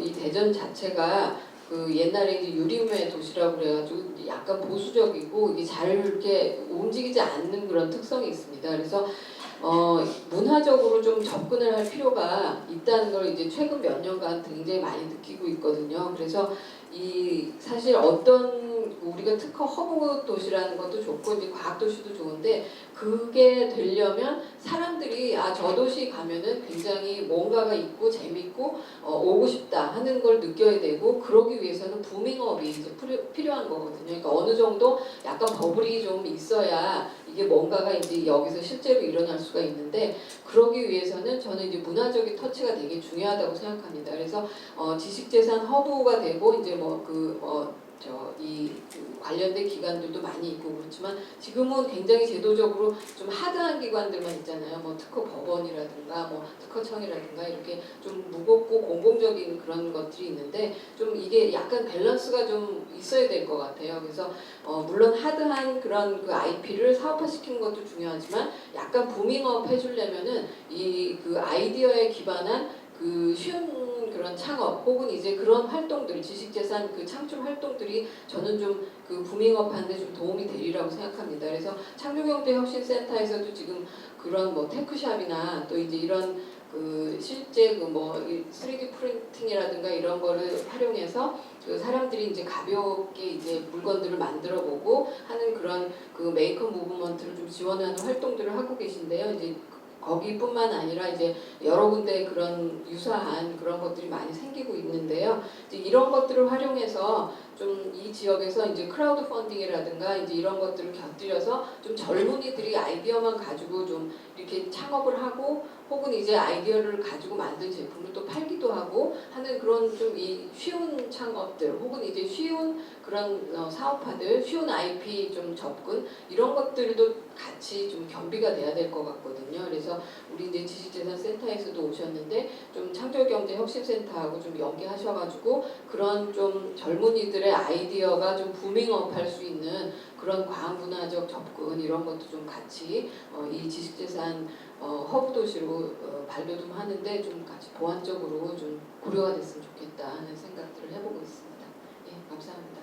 이 대전 자체가 그 옛날에 이제 유림의 도시라고 그래가지고 약간 보수적이고 이게 잘 이렇게 움직이지 않는 그런 특성이 있습니다. 그래서 문화적으로 좀 접근을 할 필요가 있다는 걸 이제 최근 몇 년간 굉장히 많이 느끼고 있거든요. 그래서 이 사실 어떤 우리가 특허 허브 도시라는 것도 좋고 이제 과학 도시도 좋은데 그게 되려면 사람들이 저 도시 가면은 굉장히 뭔가가 있고 재밌고 오고 싶다 하는 걸 느껴야 되고 그러기 위해서는 부밍업이 이제 필요한 거거든요. 그러니까 어느 정도 약간 버블이 좀 있어야 이게 뭔가가 이제 여기서 실제로 일어날 수가 있는데 그러기 위해서는 저는 이제 문화적인 터치가 되게 중요하다고 생각합니다. 그래서 지식재산 허브가 되고 이제 관련된 기관들도 많이 있고 그렇지만 지금은 굉장히 제도적으로 좀 하드한 기관들만 있잖아요. 뭐 특허 법원이라든가 뭐 특허청이라든가 이렇게 좀 무겁고 공공적인 그런 것들이 있는데 좀 이게 약간 밸런스가 좀 있어야 될 것 같아요. 그래서 물론 하드한 그런 그 IP를 사업화시키는 것도 중요하지만 약간 부밍업 해주려면은 이 그 아이디어에 기반한 그 쉬운 그런 창업 혹은 이제 그런 활동들 지식재산 그 창출 활동들이 저는 좀 그 부밍업 하는데 좀 도움이 되리라고 생각합니다. 그래서 창조경제혁신센터에서도 지금 그런 뭐 테크샵이나 또 이제 이런 그 실제 3D 프린팅이라든가 이런 거를 활용해서 그 사람들이 이제 가볍게 이제 물건들을 만들어 보고 하는 그런 그 메이커 무브먼트를 좀 지원하는 활동들을 하고 계신데요. 이제 거기뿐만 아니라 이제 여러 군데 그런 유사한 그런 것들이 많이 생기고 있는데요. 이제 이런 것들을 활용해서 좀 이 지역에서 이제 크라우드 펀딩이라든가 이제 이런 것들을 곁들여서 좀 젊은이들이 아이디어만 가지고 좀 이렇게 창업을 하고 혹은 이제 아이디어를 가지고 만든 제품을 또 팔기도 하고 하는 그런 좀 이 쉬운 창업들 혹은 이제 쉬운 그런 사업화들, 쉬운 IP 좀 접근 이런 것들도 같이 좀 겸비가 돼야 될 것 같거든요. 그래서 우리 이제 지식재산센터에서도 오셨는데 좀 창조경제혁신센터하고 좀 연계하셔가지고 그런 좀 젊은이들의 아이디어가 좀 부밍업 할 수 있는 그런 과학문화적 접근 이런 것도 좀 같이 이 지식재산 허브 도시로 반려 좀 하는데 좀 같이 보완적으로 좀 고려가 됐으면 좋겠다 하는 생각들을 해보고 있습니다. 예, 감사합니다.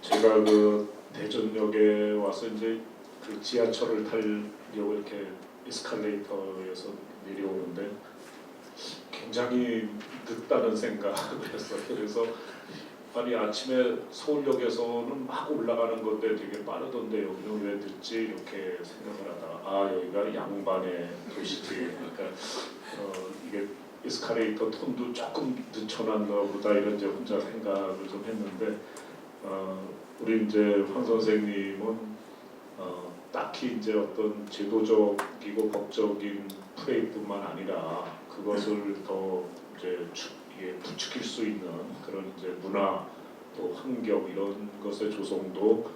제가 그 대전역에 와서 이제 그 지하철을 타려고 이렇게 에스컬레이터에서 내려오는데 굉장히 늦다는 생각을 했어요. 그래서 아니 아침에 서울역에서는 막 올라가는 건데 되게 빠르던데 여기는 왜 늦지 이렇게 생각을 하다가 여기가 양반의 도시지. 그러니까 이게 에스컬레이터 톤도 조금 늦춰놨나 보다 이런 이제 혼자 생각을 좀 했는데 우리 이제 황 선생님은 딱히 이제 어떤 제도적이고 법적인 프레임뿐만 아니라 그것을 더 이제 부추길 수 있는 그런 이제 문화 또 환경 이런 것의 조성도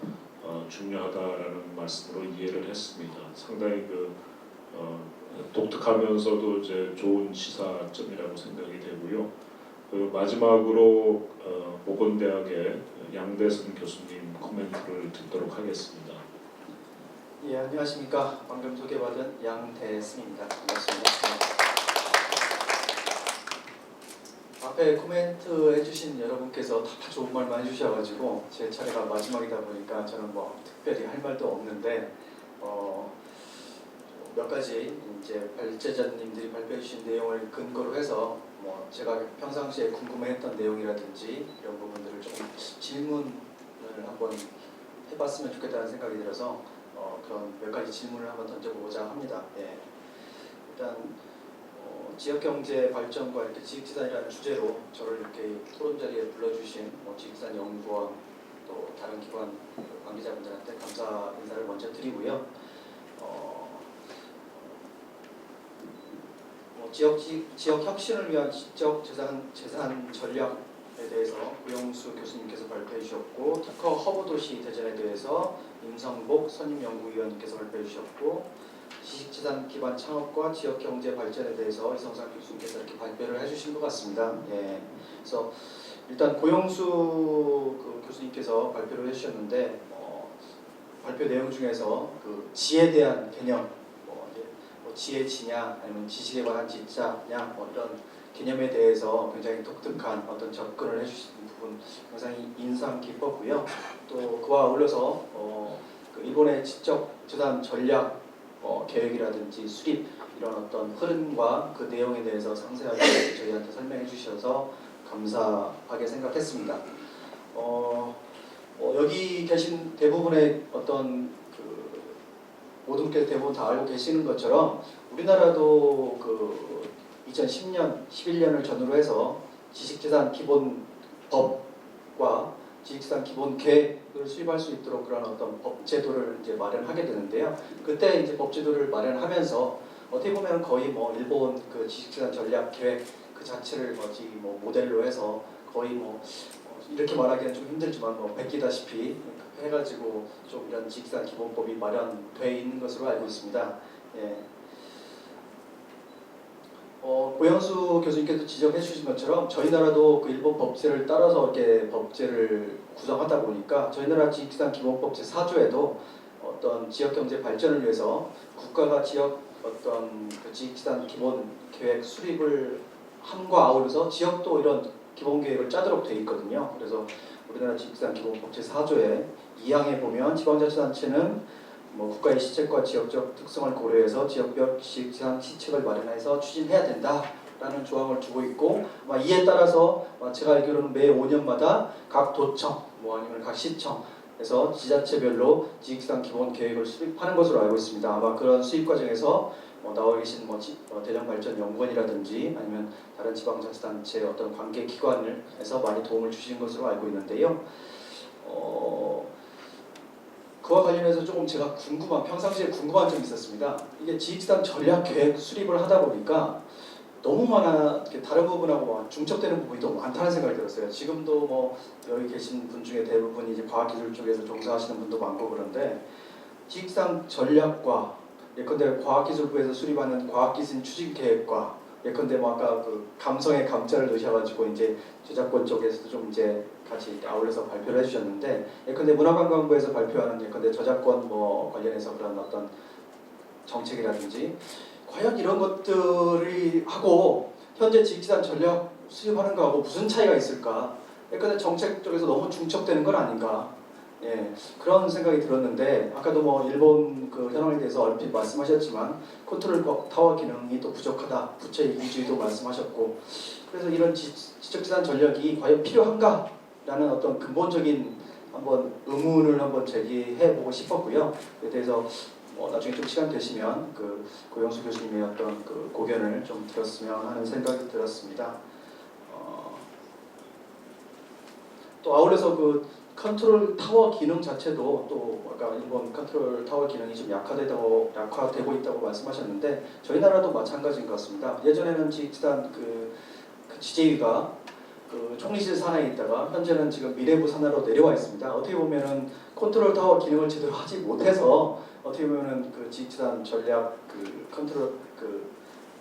중요하다라는 말씀으로 이해를 했습니다. 상당히 독특하면서도 이제 좋은 시사점이라고 생각이 되고요. 그 마지막으로 보건대학의 양대승 교수님 코멘트를 듣도록 하겠습니다. 예, 안녕하십니까. 방금 소개받은 양대승입니다. 반갑습니다. 앞에 코멘트 해주신 여러분께서 다 좋은 말만 해주셔가지고 제 차례가 마지막이다 보니까 저는 뭐 특별히 할 말도 없는데 몇 가지 이제 발제자님들이 발표해 주신 내용을 근거로 해서 뭐 제가 평상시에 궁금해했던 내용이라든지 이런 부분들을 조금 질문을 한번 해봤으면 좋겠다는 생각이 들어서 그런 몇 가지 질문을 한번 던져보고자 합니다. 예. 일단 지역경제 발전과 이렇게 지식재산이라는 주제로 저를 이렇게 토론 자리에 불러주신 지식재산 연구원 또 다른 기관 관계자분들한테 감사 인사를 먼저 드리고요. 지역 혁신을 위한 지적 재산 전략에 대해서 고영수 교수님께서 발표해 주셨고, 특허 허브 도시 대전에 대해서 임성복 선임연구위원님께서 발표해 주셨고, 지식재산 기반 창업과 지역 경제 발전에 대해서 이성상 교수님께서 이렇게 발표를 해주신 것 같습니다. 예. 그래서 일단 고영수 교수님께서 발표를 해주셨는데 발표 내용 중에서 그 지에 대한 개념, 지의 지냐 아니면 지식에 관한 지자냐 이런 개념에 대해서 굉장히 독특한 어떤 접근을 해주신 부분 굉장히 인상 깊었고요. 또 그와 어울려서 그 일본의 지적 재산 전략 계획이라든지 수립 이런 어떤 흐름과 그 내용에 대해서 상세하게 저희한테 설명해 주셔서 감사하게 생각했습니다. 여기 계신 대부분의 어떤 모든 분께서 대부분 다 알고 계시는 것처럼 우리나라도 그 2010년, 11년을 전후로 해서 지식재산 기본법과 지식재산 기본 계획을 수립할 수 있도록 그런 어떤 법제도를 이제 마련하게 되는데요. 그때 이제 법제도를 마련하면서 어떻게 보면 거의 뭐 일본 그 지식재산 전략 계획 그 자체를 모델로 해서 거의 이렇게 말하기는 좀 힘들지만 베끼다시피 해가지고 좀 이런 지식재산 기본법이 마련돼 있는 것으로 알고 있습니다. 예. 고영수 교수님께서 지적해 주신 것처럼 저희 나라도 그 일본 법제를 따라서 이렇게 법제를 구성하다 보니까 저희 나라 지식재산 기본법 제4조에도 어떤 지역 경제 발전을 위해서 국가가 지역 어떤 그 지식재산 기본 계획 수립을 함과 아울러서 지역도 이런 기본 계획을 짜도록 돼 있거든요. 그래서 우리나라 지식재산 기본법 제4조에 2항에 보면 지방자치단체는 국가의 시책과 지역적 특성을 고려해서 지역별 지식재산 시책을 마련해서 추진해야 된다라는 조항을 두고 있고 이에 따라서 제가 알기로는 매 5년마다 각 도청 아니면 각 시청에서 지자체별로 지식재산 기본 계획을 수립하는 것으로 알고 있습니다. 아마 그런 수립 과정에서 나와 계신 대전발전연구원이라든지 아니면 다른 지방자치단체 어떤 관계 기관에서 많이 도움을 주시는 것으로 알고 있는데요. 그와 관련해서 조금 제가 평상시에 궁금한 점이 있었습니다. 이게 지식재산 전략 계획 수립을 하다 보니까 너무 다른 부분하고 중첩되는 부분이 너무 많다는 생각이 들었어요. 지금도 여기 계신 분 중에 대부분이 이제 과학기술 쪽에서 종사하시는 분도 많고 그런데 지식재산 전략과 예컨대 과학기술부에서 수립하는 과학기술 추진 계획과 예컨대 아까 그 감성의 감자를 넣으셔가지고 이제 저작권 쪽에서도 좀 이제 같이 아울러서 발표를 해주셨는데 예컨대 문화관광부에서 발표하는 예컨대 저작권 관련해서 그런 어떤 정책이라든지 과연 이런 것들이 하고 현재 지식재산 전략 수립하는 거하고 무슨 차이가 있을까? 예컨대 정책 쪽에서 너무 중첩되는 건 아닌가? 예, 그런 생각이 들었는데 아까도 일본 그 현황에 대해서 얼핏 말씀하셨지만 컨트롤 타워 기능이 또 부족하다, 부채 이기주의도 말씀하셨고 그래서 이런 지적재산 전략이 과연 필요한가라는 어떤 근본적인 한번 의문을 한번 제기해보고 싶었고요. 그에 대해서 나중에 좀 시간 되시면 그 고영수 교수님의 어떤 그 고견을 좀 들었으면 하는 생각이 들었습니다. 또 아울러서 그 컨트롤 타워 기능 자체도 또 아까 일본 컨트롤 타워 기능이 좀 약화되고 있다고 말씀하셨는데 저희 나라도 마찬가지인 것 같습니다. 예전에는 지식재산 그 지재위가 그 총리실 산하에 있다가 현재는 지금 미래부 산하로 내려와 있습니다. 어떻게 보면은 컨트롤 타워 기능을 제대로 하지 못해서 어떻게 보면은 그 지휘단 전략 그 컨트롤 그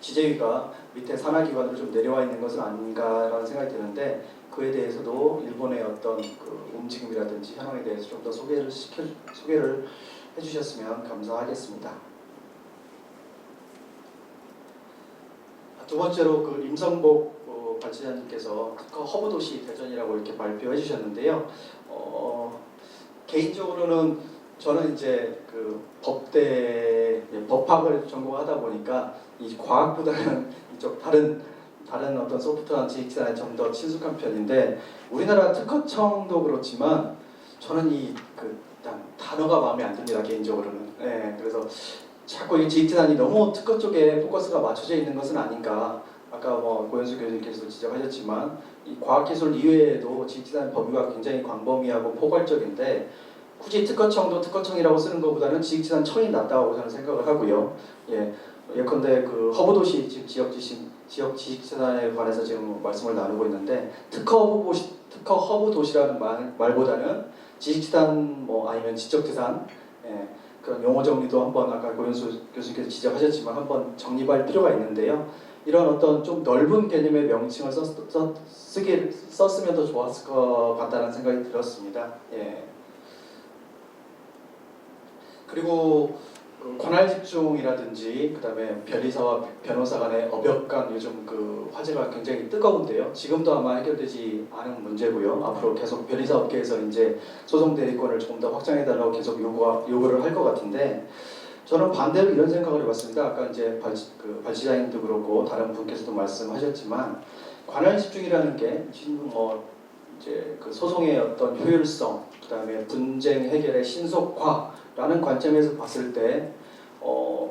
지재위가 밑에 산하기관으로 좀 내려와 있는 것은 아닌가라는 생각이 드는데 그에 대해서도 일본의 어떤 그 움직임이라든지 현황에 대해서 좀 더 소개를 해주셨으면 감사하겠습니다. 두 번째로 그 임성복 발제자님께서 특허 허브 도시 대전이라고 이렇게 발표해 주셨는데요. 개인적으로는 저는 이제 그 법대 법학을 전공하다 보니까 이 과학보다는 이쪽 다른 어떤 소프트한 지식산에 좀 더 친숙한 편인데 우리나라 특허청도 그렇지만 저는 이 그 단어가 마음에 안 듭니다 개인적으로는. 네, 그래서 자꾸 이 지식재단이 너무 특허 쪽에 포커스가 맞춰져 있는 것은 아닌가. 아까 뭐 고현수 교수님께서도 지적하셨지만 이 과학기술 이외에도 지식재단 범위가 굉장히 광범위하고 포괄적인데 굳이 특허청도 특허청이라고 쓰는 것보다는 지식재단 청이 낫다고 저는 생각을 하고요. 예컨대 그 허브도시 지금 지역 지식재단에 관해서 지금 말씀을 나누고 있는데 특허 허브 도시라는 말보다는 지식재단 뭐 아니면 지적재산 그런 용어 정리도 한번 아까 고현수 교수님께서 지적하셨지만 한번 정립할 필요가 있는데요. 이런 어떤 좀 넓은 개념의 명칭을 썼으면 더 좋았을 것 같다는 생각이 들었습니다. 그리고 관할 집중이라든지 그다음에 변리사와 변호사 간의 업역간 요즘 그 화제가 굉장히 뜨거운데요. 지금도 아마 해결되지 않은 문제고요. 앞으로 계속 변리사 업계에서 이제 소송 대리권을 조금 더 확장해달라고 계속 요구를 할 것 같은데 저는 반대로 이런 생각을 해봤습니다. 아까 이제 발치자님도 그렇고 다른 분께서도 말씀하셨지만 관할 집중이라는 게 지금 이제 그 소송의 어떤 효율성, 그다음에 분쟁 해결의 신속화라는 관점에서 봤을 때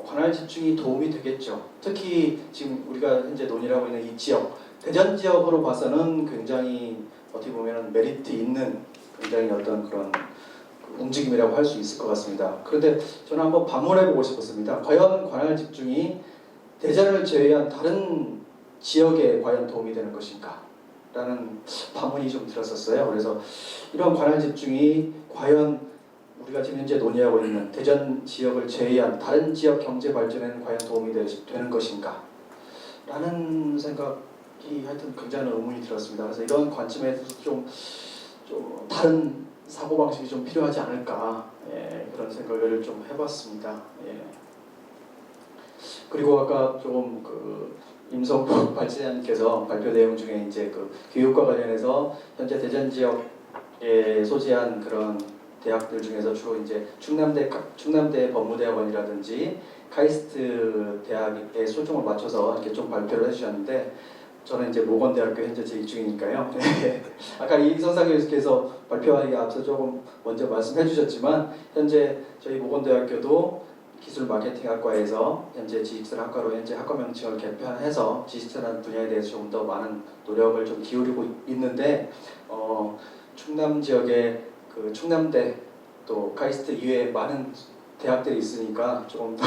관할 집중이 도움이 되겠죠. 특히 지금 우리가 현재 논의하고 있는 이 지역, 대전 지역으로 봐서는 굉장히 어떻게 보면 메리트 있는 굉장히 어떤 그런 움직임이라고 할 수 있을 것 같습니다. 그런데 저는 한번 반문해보고 싶었습니다. 과연 관할 집중이 대전을 제외한 다른 지역에 과연 도움이 되는 것인가? 라는 반문이 좀 들었었어요. 그래서 이런 관할 집중이 과연 우리가 지금 현재 논의하고 있는 대전 지역을 제외한 다른 지역 경제 발전에는 과연 도움이 되는 것인가? 라는 생각이 하여튼 굉장히 의문이 들었습니다. 그래서 이런 관점에서 좀 다른 사고방식이 좀 필요하지 않을까 그런 생각을 좀 해봤습니다. 그리고 아까 조금 그 임성국 발제자님께서 발표 내용 중에 이제 그 교육과 관련해서 현재 대전 지역에 소재한 그런 대학들 중에서 주로 이제 충남대 법무대학원이라든지 카이스트 대학에 초점을 맞춰서 이렇게 좀 발표를 해주셨는데 저는 이제 모건대학교 현재 재직 중이니까요. 아까 이선상 교수께서 발표하기 앞서 조금 먼저 말씀해 주셨지만 현재 저희 모건대학교도 기술 마케팅학과에서 현재 지식산학과로 현재 학과 명칭을 개편해서 지식산학 분야에 대해서 좀 더 많은 노력을 좀 기울이고 있는데 충남 지역에 그 충남대 또 카이스트 이외에 많은 대학들이 있으니까 조금 더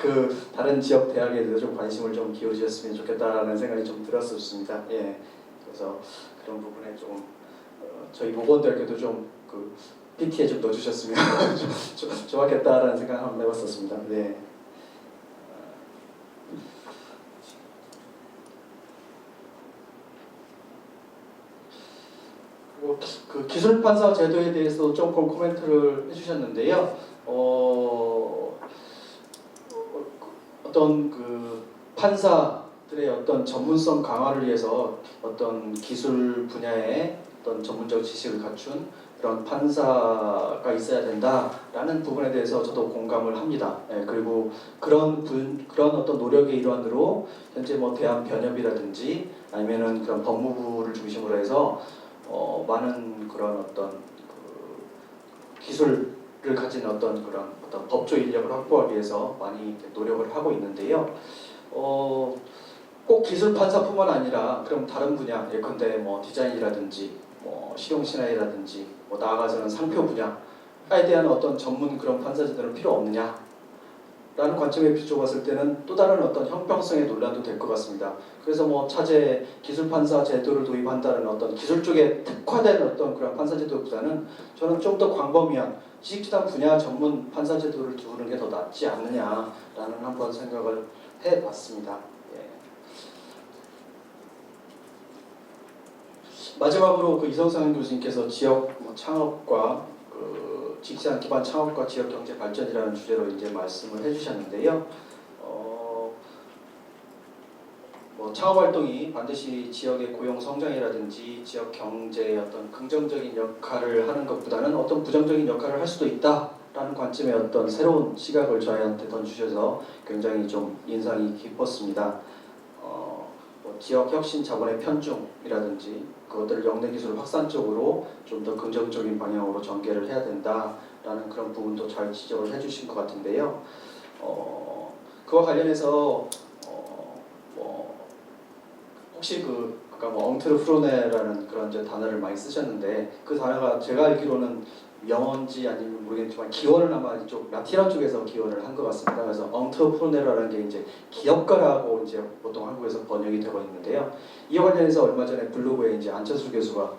그 다른 지역 대학에 대해서 좀 관심을 좀 기울이셨으면 좋겠다라는 생각이 좀 들었습니다. 그래서 그런 부분에 좀 저희 모건대학교도 좀 그 PT에 좀 넣어주셨으면 좀 좋았겠다라는 생각을 한번 해봤었습니다. 그리고 그 기술 판사 제도에 대해서 조금 코멘트를 해주셨는데요. 어떤 그 판사들의 어떤 전문성 강화를 위해서 어떤 기술 분야에 어떤 전문적 지식을 갖춘 그런 판사가 있어야 된다라는 부분에 대해서 저도 공감을 합니다. 그리고 그런 어떤 노력의 일환으로 현재 뭐 대한변협이라든지 아니면은 그런 법무부를 중심으로 해서 많은 그런 어떤 그 기술을 가진 어떤 그런 어떤 법조 인력을 확보하기 위해서 많이 노력을 하고 있는데요. 꼭 기술 판사뿐만 아니라 그럼 다른 분야, 예컨대 뭐 디자인이라든지 뭐 실용 신화이라든지 뭐 나아가서는 상표 분야에 대한 어떤 전문 그런 판사제도는 필요 없느냐? 라는 관점에 비춰봤을 때는 또 다른 어떤 형평성의 논란도 될 것 같습니다. 그래서 뭐 차제 기술 판사 제도를 도입한다는 어떤 기술 쪽에 특화된 어떤 그런 판사 제도보다는 저는 좀 더 광범위한 지식재단 분야 전문 판사 제도를 두는 게 더 낫지 않느냐라는 한번 생각을 해봤습니다. 예. 마지막으로 그 이성상 교수님께서 지역 창업과 그 지식재단 기반 창업과 지역 경제 발전이라는 주제로 이제 말씀을 해주셨는데요. 뭐 창업 활동이 반드시 지역의 고용 성장이라든지 지역 경제의 어떤 긍정적인 역할을 하는 것보다는 어떤 부정적인 역할을 할 수도 있다라는 관점의 어떤 새로운 시각을 저희한테 던져주셔서 굉장히 좀 인상이 깊었습니다. 뭐 지역 혁신 자본의 편중이라든지 그것들을 역내 기술 확산 쪽으로 좀 더 긍정적인 방향으로 전개를 해야 된다라는 그런 부분도 잘 지적을 해주신 것 같은데요. 그와 관련해서 뭐 혹시 그 아까 뭐 엉트르프로네라는 그런 이제 단어를 많이 쓰셨는데 그 단어가 제가 알기로는 영어인지 아니면 모르겠지만 기원은 아마 이쪽 라틴어 쪽에서 기원을 한 것 같습니다. 그래서 엉트르프로네라는 게 이제 기업가라고 이제 보통 한국에서 번역이 되고 있는데요. 이와 관련해서 얼마 전에 블로그에 이제 안철수 교수가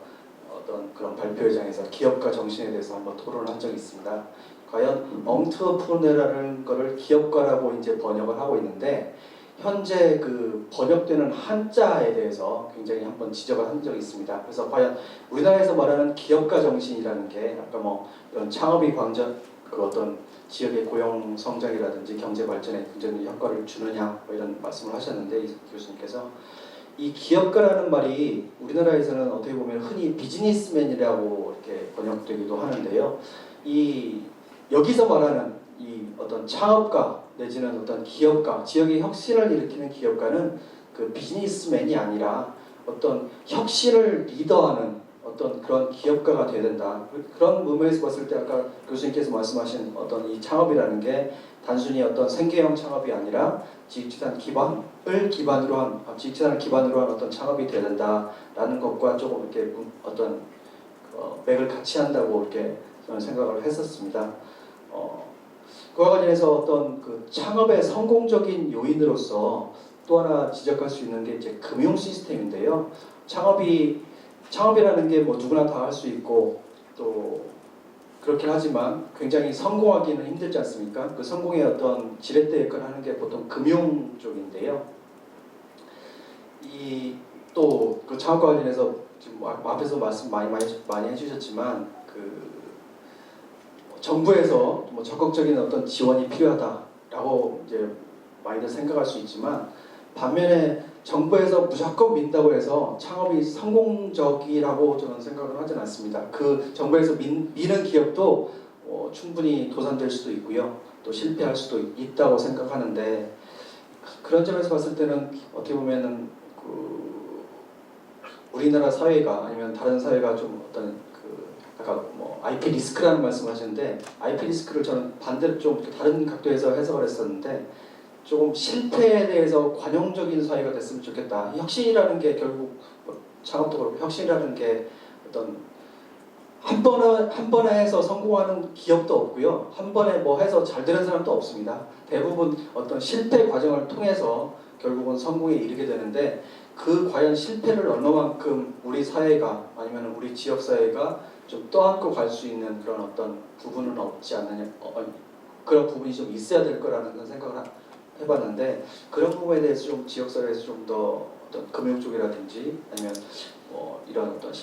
어떤 그런 발표회장에서 기업가 정신에 대해서 한번 토론을 한 적이 있습니다. 과연 엉트르프로네라는 거를 기업가라고 이제 번역을 하고 있는데 현재 그 번역되는 한자에 대해서 굉장히 한번 지적을 한 적이 있습니다. 그래서 과연 우리나라에서 말하는 기업가 정신이라는 게 아까 뭐 이런 창업이 광전 그 어떤 지역의 고용 성장이라든지 경제 발전에 굉장히 효과를 주느냐 뭐 이런 말씀을 하셨는데 이 교수님께서 이 기업가라는 말이 우리나라에서는 어떻게 보면 흔히 비즈니스맨이라고 이렇게 번역되기도 하는데요. 이 여기서 말하는 이 어떤 창업가 내지는 어떤 기업가, 지역의 혁신을 일으키는 기업가는 그 비즈니스맨이 아니라 어떤 혁신을 리더하는 어떤 그런 기업가가 되어야 된다. 그런 의미에서 봤을 때 아까 교수님께서 말씀하신 어떤 이 창업이라는 게 단순히 어떤 생계형 창업이 아니라 지식재단 기반으로 한 지식재단을 기반으로 한 어떤 창업이 되어야 된다라는 것과 조금 이렇게 어떤 맥을 같이 한다고 이렇게 저는 생각을 했었습니다. 그와 관련해서 어떤 그 창업의 성공적인 요인으로서 또 하나 지적할 수 있는 게 이제 금융 시스템인데요. 창업이라는 게 뭐 누구나 다 할 수 있고 또 그렇긴 하지만 굉장히 성공하기는 힘들지 않습니까? 그 성공의 어떤 지렛대 역할을 하는 게 보통 금융 쪽인데요. 이 또 그 창업과 관련해서 지금 앞에서 말씀 많이 해주셨지만 그 정부에서 뭐 적극적인 어떤 지원이 필요하다라고 이제 많이들 생각할 수 있지만 반면에 정부에서 무조건 민다고 해서 창업이 성공적이라고 저는 생각을 하진 않습니다. 그 정부에서 미는 기업도 충분히 도산될 수도 있고요. 또 실패할 수도 있다고 생각하는데 그런 점에서 봤을 때는 어떻게 보면은 그 우리나라 사회가 아니면 다른 사회가 좀 어떤 아까 뭐 IP 리스크라는 말씀하셨는데 IP 리스크를 저는 반대로 좀 다른 각도에서 해석을 했었는데 조금 실패에 대해서 관용적인 사회가 됐으면 좋겠다. 혁신이라는 게 결국 창업도 그렇고 혁신이라는 게 어떤 한 번에 해서 성공하는 기업도 없고요. 한 번에 뭐 해서 잘 되는 사람도 없습니다. 대부분 어떤 실패 과정을 통해서 결국은 성공에 이르게 되는데 그 과연 실패를 얼마만큼 우리 사회가 아니면 우리 지역 사회가 좀 떠안고 갈 수 있는 그런 어떤 부분은 없지 않느냐 그런 부분이 좀 있어야 될 거라는 생각을 해봤는데 그런 부분에 대해서 좀 지역사회에서 좀 더 어떤 금융 쪽이라든지 아니면 이런 어떤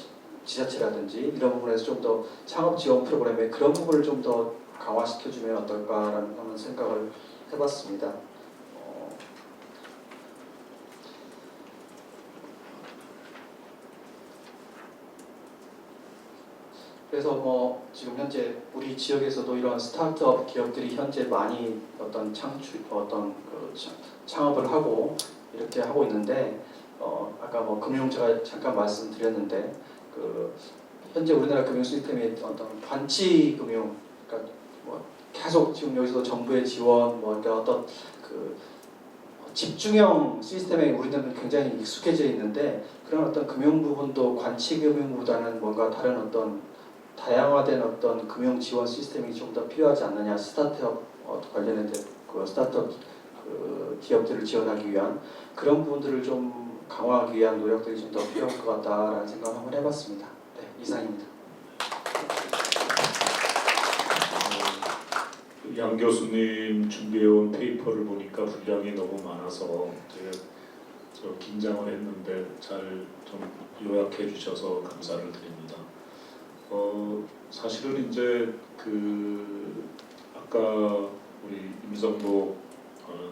지자체라든지 이런 부분에서 좀 더 창업 지원 프로그램에 그런 부분을 좀 더 강화시켜주면 어떨까라는 한번 생각을 해봤습니다. 그래서 뭐 지금 현재 우리 지역에서도 이런 스타트업 기업들이 현재 많이 어떤 창업을 하고 이렇게 하고 있는데 아까 뭐 금융 제가 잠깐 말씀드렸는데 그 현재 우리나라 금융 시스템의 어떤 관치 금융 그러니까 뭐 계속 지금 여기서 정부의 지원 뭐 그러니까 어떤 그 집중형 시스템에 우리는 굉장히 익숙해져 있는데 그런 어떤 금융 부분도 관치 금융보다는 뭔가 다른 어떤 다양화된 어떤 금융 지원 시스템이 좀 더 필요하지 않느냐 스타트업 관련된 그 스타트업 그 기업들을 지원하기 위한 그런 부분들을 좀 강화하기 위한 노력들이 좀 더 필요할 것 같다라는 생각을 한번 해봤습니다. 네, 이상입니다. 양 교수님 준비해온 페이퍼를 보니까 분량이 너무 많아서 제가 긴장을 했는데 잘 좀 요약해 주셔서 감사를 드립니다. 사실은 이제 아까 우리 임성복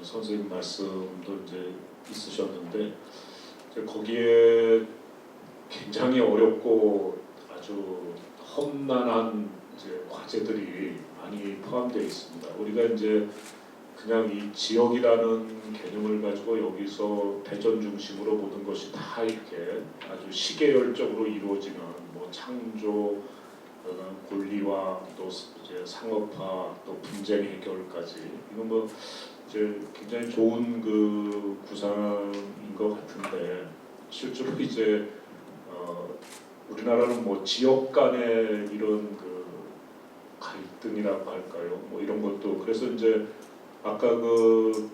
선생님 말씀도 이제 있으셨는데 이제 거기에 굉장히 어렵고 아주 험난한 이제 과제들이 많이 포함되어 있습니다. 우리가 이제 그냥 이 지역이라는 개념을 가지고 여기서 대전 중심으로 모든 것이 다 이렇게 아주 시계열적으로 이루어지는 뭐 창조, 권리화, 또 이제 상업화, 또 분쟁 해결까지 이건 뭐 이제 굉장히 좋은 그 구상인 것 같은데 실제로 이제 우리나라는 뭐 지역 간의 이런 그 갈등이라고 할까요? 뭐 이런 것도 그래서 이제 아까 그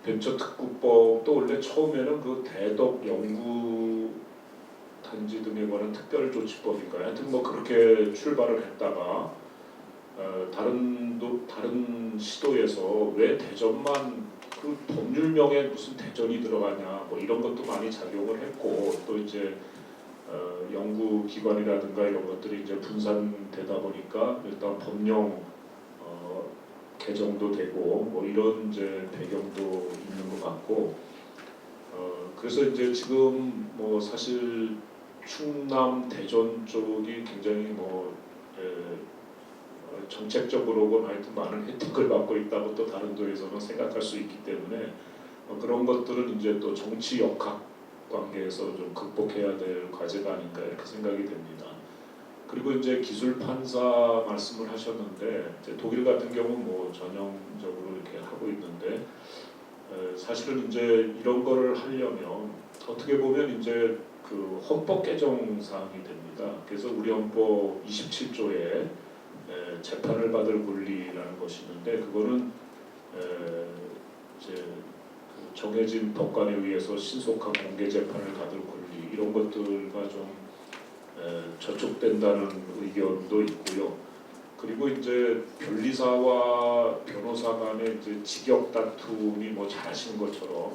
벤처 특구법도 원래 처음에는 그 대덕 연구 단지 등에 관한 특별조치법인가요? 하여튼 뭐 그렇게 출발을 했다가 다른 시도에서 왜 대전만 그 법률명에 무슨 대전이 들어가냐 뭐 이런 것도 많이 작용을 했고 또 이제 연구기관이라든가 이런 것들이 이제 분산되다 보니까 일단 법령 개정도 되고 뭐 이런 이제 배경도 있는 것 같고 그래서 이제 지금 뭐 사실 충남 대전 쪽이 굉장히 뭐 정책적으로는 하여튼 많은 혜택을 받고 있다고 또 다른 도에서는 생각할 수 있기 때문에 그런 것들은 이제 또 정치 역학 관계에서 좀 극복해야 될 과제가 아닌가 이렇게 생각이 됩니다. 그리고 이제 기술 판사 말씀을 하셨는데 이제 독일 같은 경우는 뭐 전형적으로 이렇게 하고 있는데 사실은 이제 이런 거를 하려면 어떻게 보면 이제 그 헌법 개정 사항이 됩니다. 그래서 우리 헌법 27조에 재판을 받을 권리라는 것이 있는데 그거는 이제 그 정해진 법관에 의해서 신속한 공개 재판을 받을 권리 이런 것들과 좀 저촉된다는 의견도 있고요. 그리고 이제 변리사와 변호사 간의 이제 직역 다툼이 뭐 잘 아시는 것처럼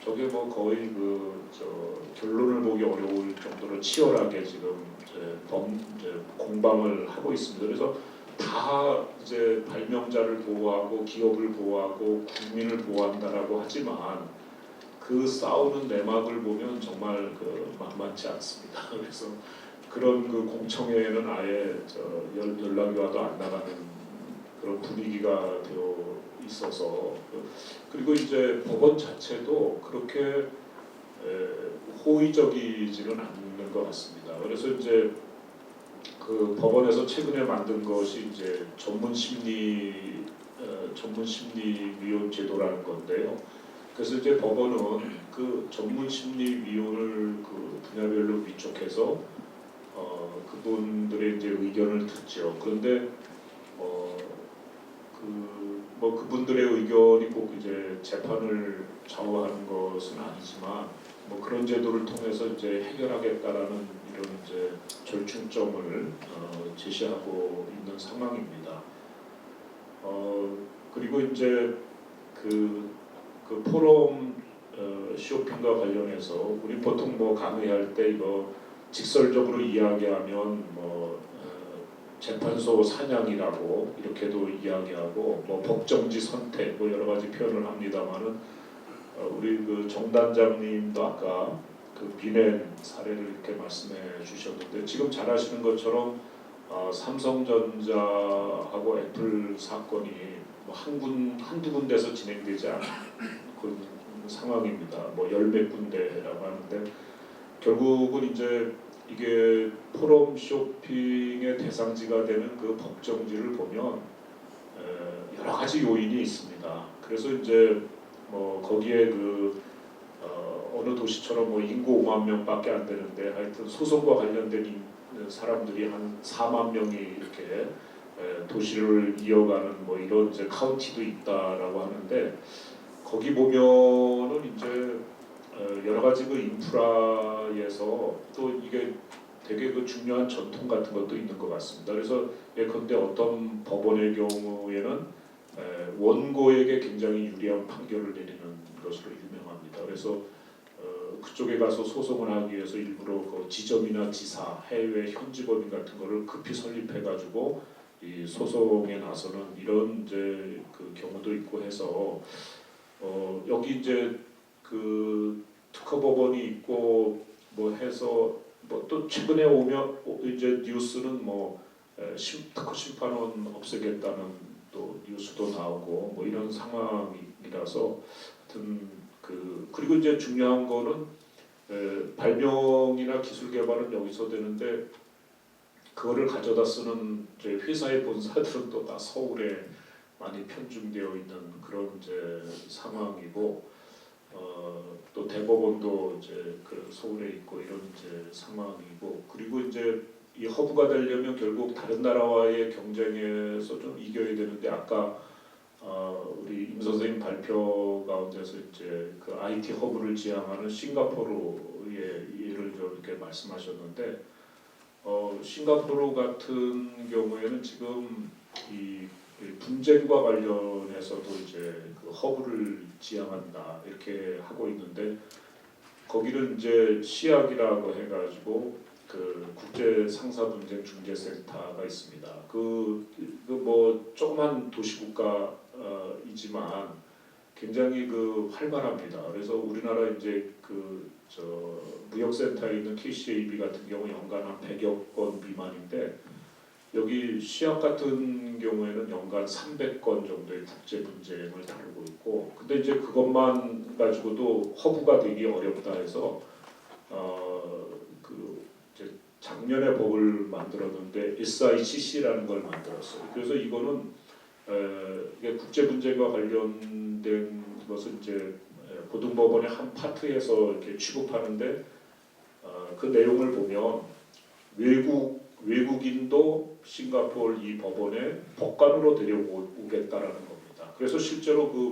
저게 뭐 거의 결론을 보기 어려울 정도로 치열하게 지금 이제 공방을 하고 있습니다. 그래서 다 이제 발명자를 보호하고 기업을 보호하고 국민을 보호한다라고 하지만 그 싸우는 내막을 보면 정말 만만치 않습니다. 그래서 그런 그 공청회에는 아예 연락이 와도 안 나가는 그런 분위기가 되어 있어서 그리고 이제 법원 자체도 그렇게 호의적이지는 않는 것 같습니다. 그래서 이제 그 법원에서 최근에 만든 것이 이제 전문심리위원 제도라는 건데요. 그래서 이제 법원은 그 전문심리위원을 그 분야별로 위촉해서 그분들의 이제 의견을 듣죠. 그런데 그분들의 의견이 꼭 이제 재판을 좌우하는 것은 아니지만 뭐 그런 제도를 통해서 이제 해결하겠다라는 이런 이제 절충점을 제시하고 있는 상황입니다. 그리고 이제 그 포럼 쇼핑과 관련해서 우리 보통 뭐 강의할 때 이거 직설적으로 이야기하면 재판소 사냥이라고 이렇게도 이야기하고 뭐 법정지 선택 뭐 여러 가지 표현을 합니다만은 우리 그 정단장님도 아까 그 비넨 사례를 이렇게 말씀해 주셨는데 지금 잘 아시는 것처럼 삼성전자하고 애플 사건이 뭐 한두 군데서 진행되지 않은 그런 상황입니다. 뭐 열 몇 군데라고 하는데 결국은 이제 이게 포럼 쇼핑의 대상지가 되는 그 법정지를 보면 여러 가지 요인이 있습니다. 그래서 이제 뭐 거기에 어느 도시처럼 뭐 인구 5만 명밖에 안 되는데 하여튼 소송과 관련된 사람들이 한 4만 명이 이렇게 도시를 이어가는 뭐 이런 이제 카운티도 있다라고 하는데 거기 보면은 이제 여러 가지 그 인프라에서 또 이게 되게 그 중요한 전통 같은 것도 있는 것 같습니다. 그래서 예컨대 어떤 법원의 경우에는 원고에게 굉장히 유리한 판결을 내리는 것으로 유명합니다. 그래서 그쪽에 가서 소송을 하기 위해서 일부러 그 지점이나 지사, 해외 현지법인 같은 거를 급히 설립해가지고 이 소송에 나서는 이런 이제 그 경우도 있고 해서 여기 이제 그 특허법원이 있고 뭐 해서 뭐 또 최근에 오면 이제 뉴스는 뭐 특허 심판원 없애겠다는 또 뉴스도 나오고 뭐 이런 상황이라서 하여튼 그리고 이제 중요한 거는 발명이나 기술 개발은 여기서 되는데 그거를 가져다 쓰는 이제 회사의 본사들은 또 다 서울에 많이 편중되어 있는 그런 이제 상황이고 또 대법원도 이제 그 서울에 있고 이런 이제 상황이고 그리고 이제 이 허브가 되려면 결국 다른 나라와의 경쟁에서 좀 이겨야 되는데 아까 우리 임 선생님 발표 가운데서 이제 그 IT 허브를 지향하는 싱가포르의 예를 좀 이렇게 말씀하셨는데 싱가포르 같은 경우에는 지금 이 분쟁과 관련해서도 이제 그 허브를 지향한다 이렇게 하고 있는데 거기는 이제 시약이라고 해가지고 그 국제 상사 분쟁 중재센터가 있습니다. 그 뭐 조그만 도시국가이지만 굉장히 그 활발합니다. 그래서 우리나라 이제 그 무역센터에 있는 KCAB 같은 경우 연간 한 100여 건 미만인데 여기 시약 같은 경우에는 연간 300건 정도의 국제 분쟁을 다루고 있고 근데 이제 그것만 가지고도 허브가 되기 어렵다 해서 그 이제 작년에 법을 만들었는데 SICC라는 걸 만들었어요. 그래서 이거는 이게 국제 분쟁과 관련된 것은 이제 고등법원의 한 파트에서 이렇게 취급하는데 그 내용을 보면 외국인도 싱가포르 이 법원에 법관으로 데려오겠다라는 겁니다. 그래서 실제로 그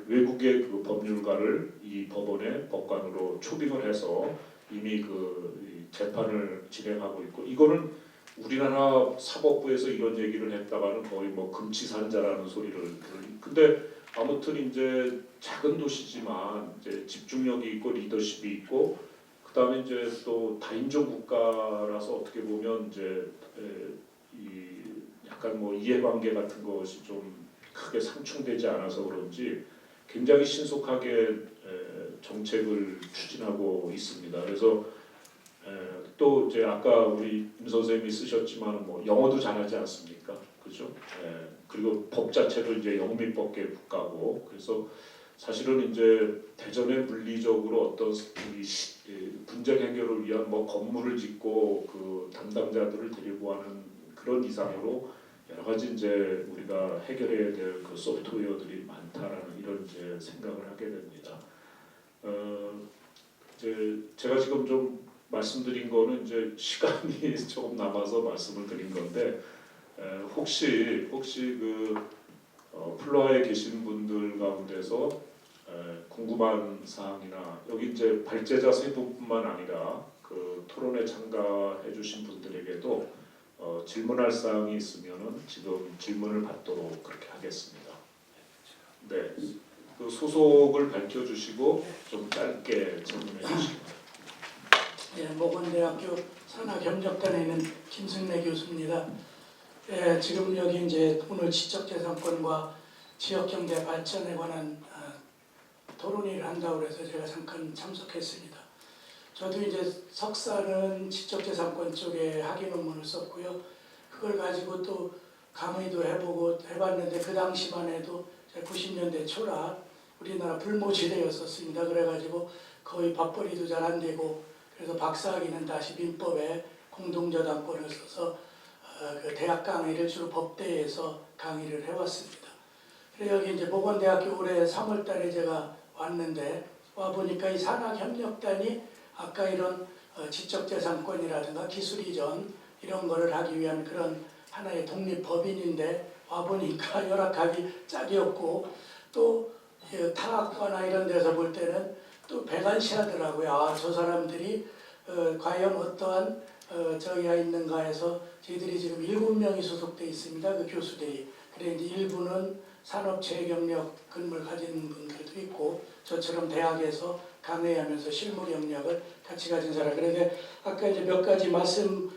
외국의 그 법률가를 이 법원에 법관으로 초빙을 해서 이미 그 재판을 진행하고 있고 이거는 우리나라 사법부에서 이런 얘기를 했다가는 거의 뭐 금치산자라는 소리를 근데 아무튼 이제 작은 도시지만 이제 집중력이 있고 리더십이 있고 그다음에 이제 또 다인종 국가라서 어떻게 보면 이제 이 약간 뭐 이해관계 같은 것이 좀 크게 상충되지 않아서 그런지 굉장히 신속하게 정책을 추진하고 있습니다. 그래서 또 이제 아까 우리 임 선생님이 쓰셨지만 뭐 영어도 잘하지 않습니까? 그죠? 그리고 법 자체도 이제 영미법계 국가고 그래서 사실은 이제 대전에 물리적으로 어떤 분쟁 해결을 위한 뭐 건물을 짓고 그 담당자들을 데리고 하는 그런 이상으로 여러 가지 이제 우리가 해결해야 될 그 소프트웨어들이 많다라는 이런 이제 생각을 하게 됩니다. 이제 제가 지금 좀 말씀드린 거는 이제 시간이 조금 남아서 말씀을 드린 건데 혹시 그 플로아에 계신 분들 가운데서 궁금한 사항이나 여기 이제 발제자 세 분뿐만 아니라 그 토론에 참가해 주신 분들에게도 질문할 사항이 있으면은 지금 질문을 받도록 그렇게 하겠습니다. 네, 그 소속을 밝혀주시고 좀 짧게 질문해 주시기 바랍니다. 예, 모건대학교 산하경력단에 있는 김승래 교수입니다. 예, 지금 여기 이제 오늘 지적재산권과 지역경제 발전에 관한 토론회를 한다고 해서 제가 잠깐 참석했습니다. 저도 이제 석사는 지적재산권 쪽에 학위 논문을 썼고요. 그걸 가지고 또 강의도 해봤는데 그 당시만 해도 90년대 초라 우리나라 불모지대였었습니다. 그래가지고 거의 밥벌이도 잘 안 되고 그래서 박사학위는 다시 민법에 공동저당권을 써서 그 대학 강의를 주로 법대에서 강의를 해왔습니다. 그래서 여기 이제 모건대학교 올해 3월달에 제가 왔는데 와 보니까 이 산학협력단이 아까 이런 지적재산권이라든가 기술이전 이런 거를 하기 위한 그런 하나의 독립법인인데 와보니까 열악하기 짝이 없고 또 타학과나 이런 데서 볼 때는 또 배관시하더라고요. 아, 저 사람들이 과연 어떠한 저기가 있는가 해서 저희들이 지금 7명이 소속돼 있습니다. 그 교수들이. 그래 이제 일부는 산업체계 경력 근무를 가진 분들도 있고 저처럼 대학에서 강의하면서 실무 경력을 같이 가진 사람. 그런데 아까 이제 몇 가지 말씀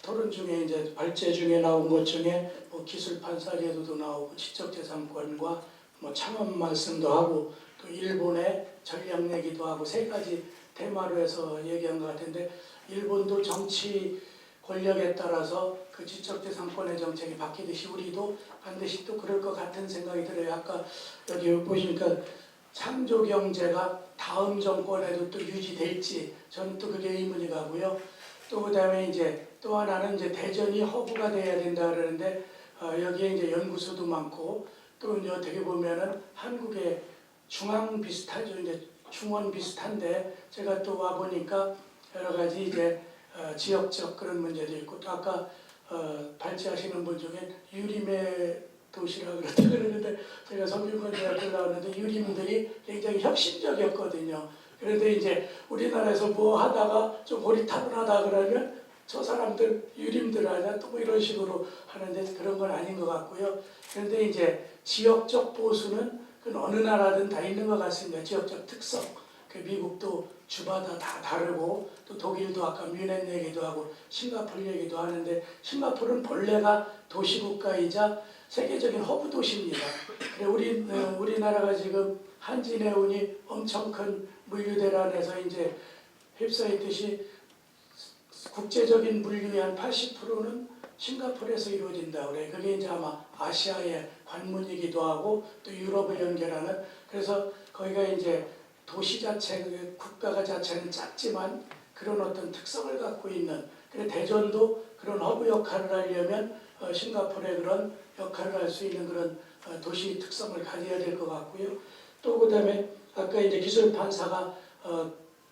토론 중에 이제 발제 중에 나온 것 중에 뭐 기술 판사 제도도 나오고 지적재산권과 뭐 창업 말씀도 하고 또 일본의 전략 얘기도 하고 세 가지 테마로 해서 얘기한 것 같은데 일본도 정치 권력에 따라서 그 지적재산권의 정책이 바뀌듯이 우리도 반드시 또 그럴 것 같은 생각이 들어요. 아까 여기 보시니까 창조경제가 다음 정권에도 또 유지될지 저는 또 그게 의문이 가고요. 또 그다음에 이제 또 하나는 이제 대전이 허브가 돼야 된다 그러는데 여기에 이제 연구소도 많고 또 이제 어떻게 보면은 한국의 중앙 비슷하죠. 이제 중원 비슷한데 제가 또 와 보니까 여러 가지 이제 지역적 그런 문제도 있고 또 아까 발제하시는 분 중에 유림의 도시라고 그러는데 제가 성균관대학교 나왔는데 유림들이 굉장히 혁신적이었거든요. 그런데 이제 우리나라에서 뭐 하다가 좀 고리타분하다 그러면 저 사람들 유림들 아니야 또 뭐 이런 식으로 하는데 그런 건 아닌 것 같고요. 그런데 이제 지역적 보수는 그 어느 나라든 다 있는 것 같습니다. 지역적 특성. 그 미국도 주마다 다 다르고 또 독일도 아까 뮌헨 얘기도 하고 싱가포르 얘기도 하는데 싱가포르는 본래가 도시국가이자 세계적인 허브 도시입니다. 그래 우리나라가 지금 한진해운이 엄청 큰 물류대란에서 이제 휩싸이듯이 국제적인 물류의 한 80%는 싱가포르에서 이루어진다 그래. 그게 이제 아마 아시아의 관문이기도 하고 또 유럽을 연결하는 그래서 거기가 이제 도시 자체, 국가가 자체는 작지만 그런 어떤 특성을 갖고 있는 그래 대전도 그런 허브 역할을 하려면 싱가포르의 그런 역할을 할 수 있는 그런 도시 특성을 가져야 될 것 같고요. 또 그다음에 아까 이제 기술 판사가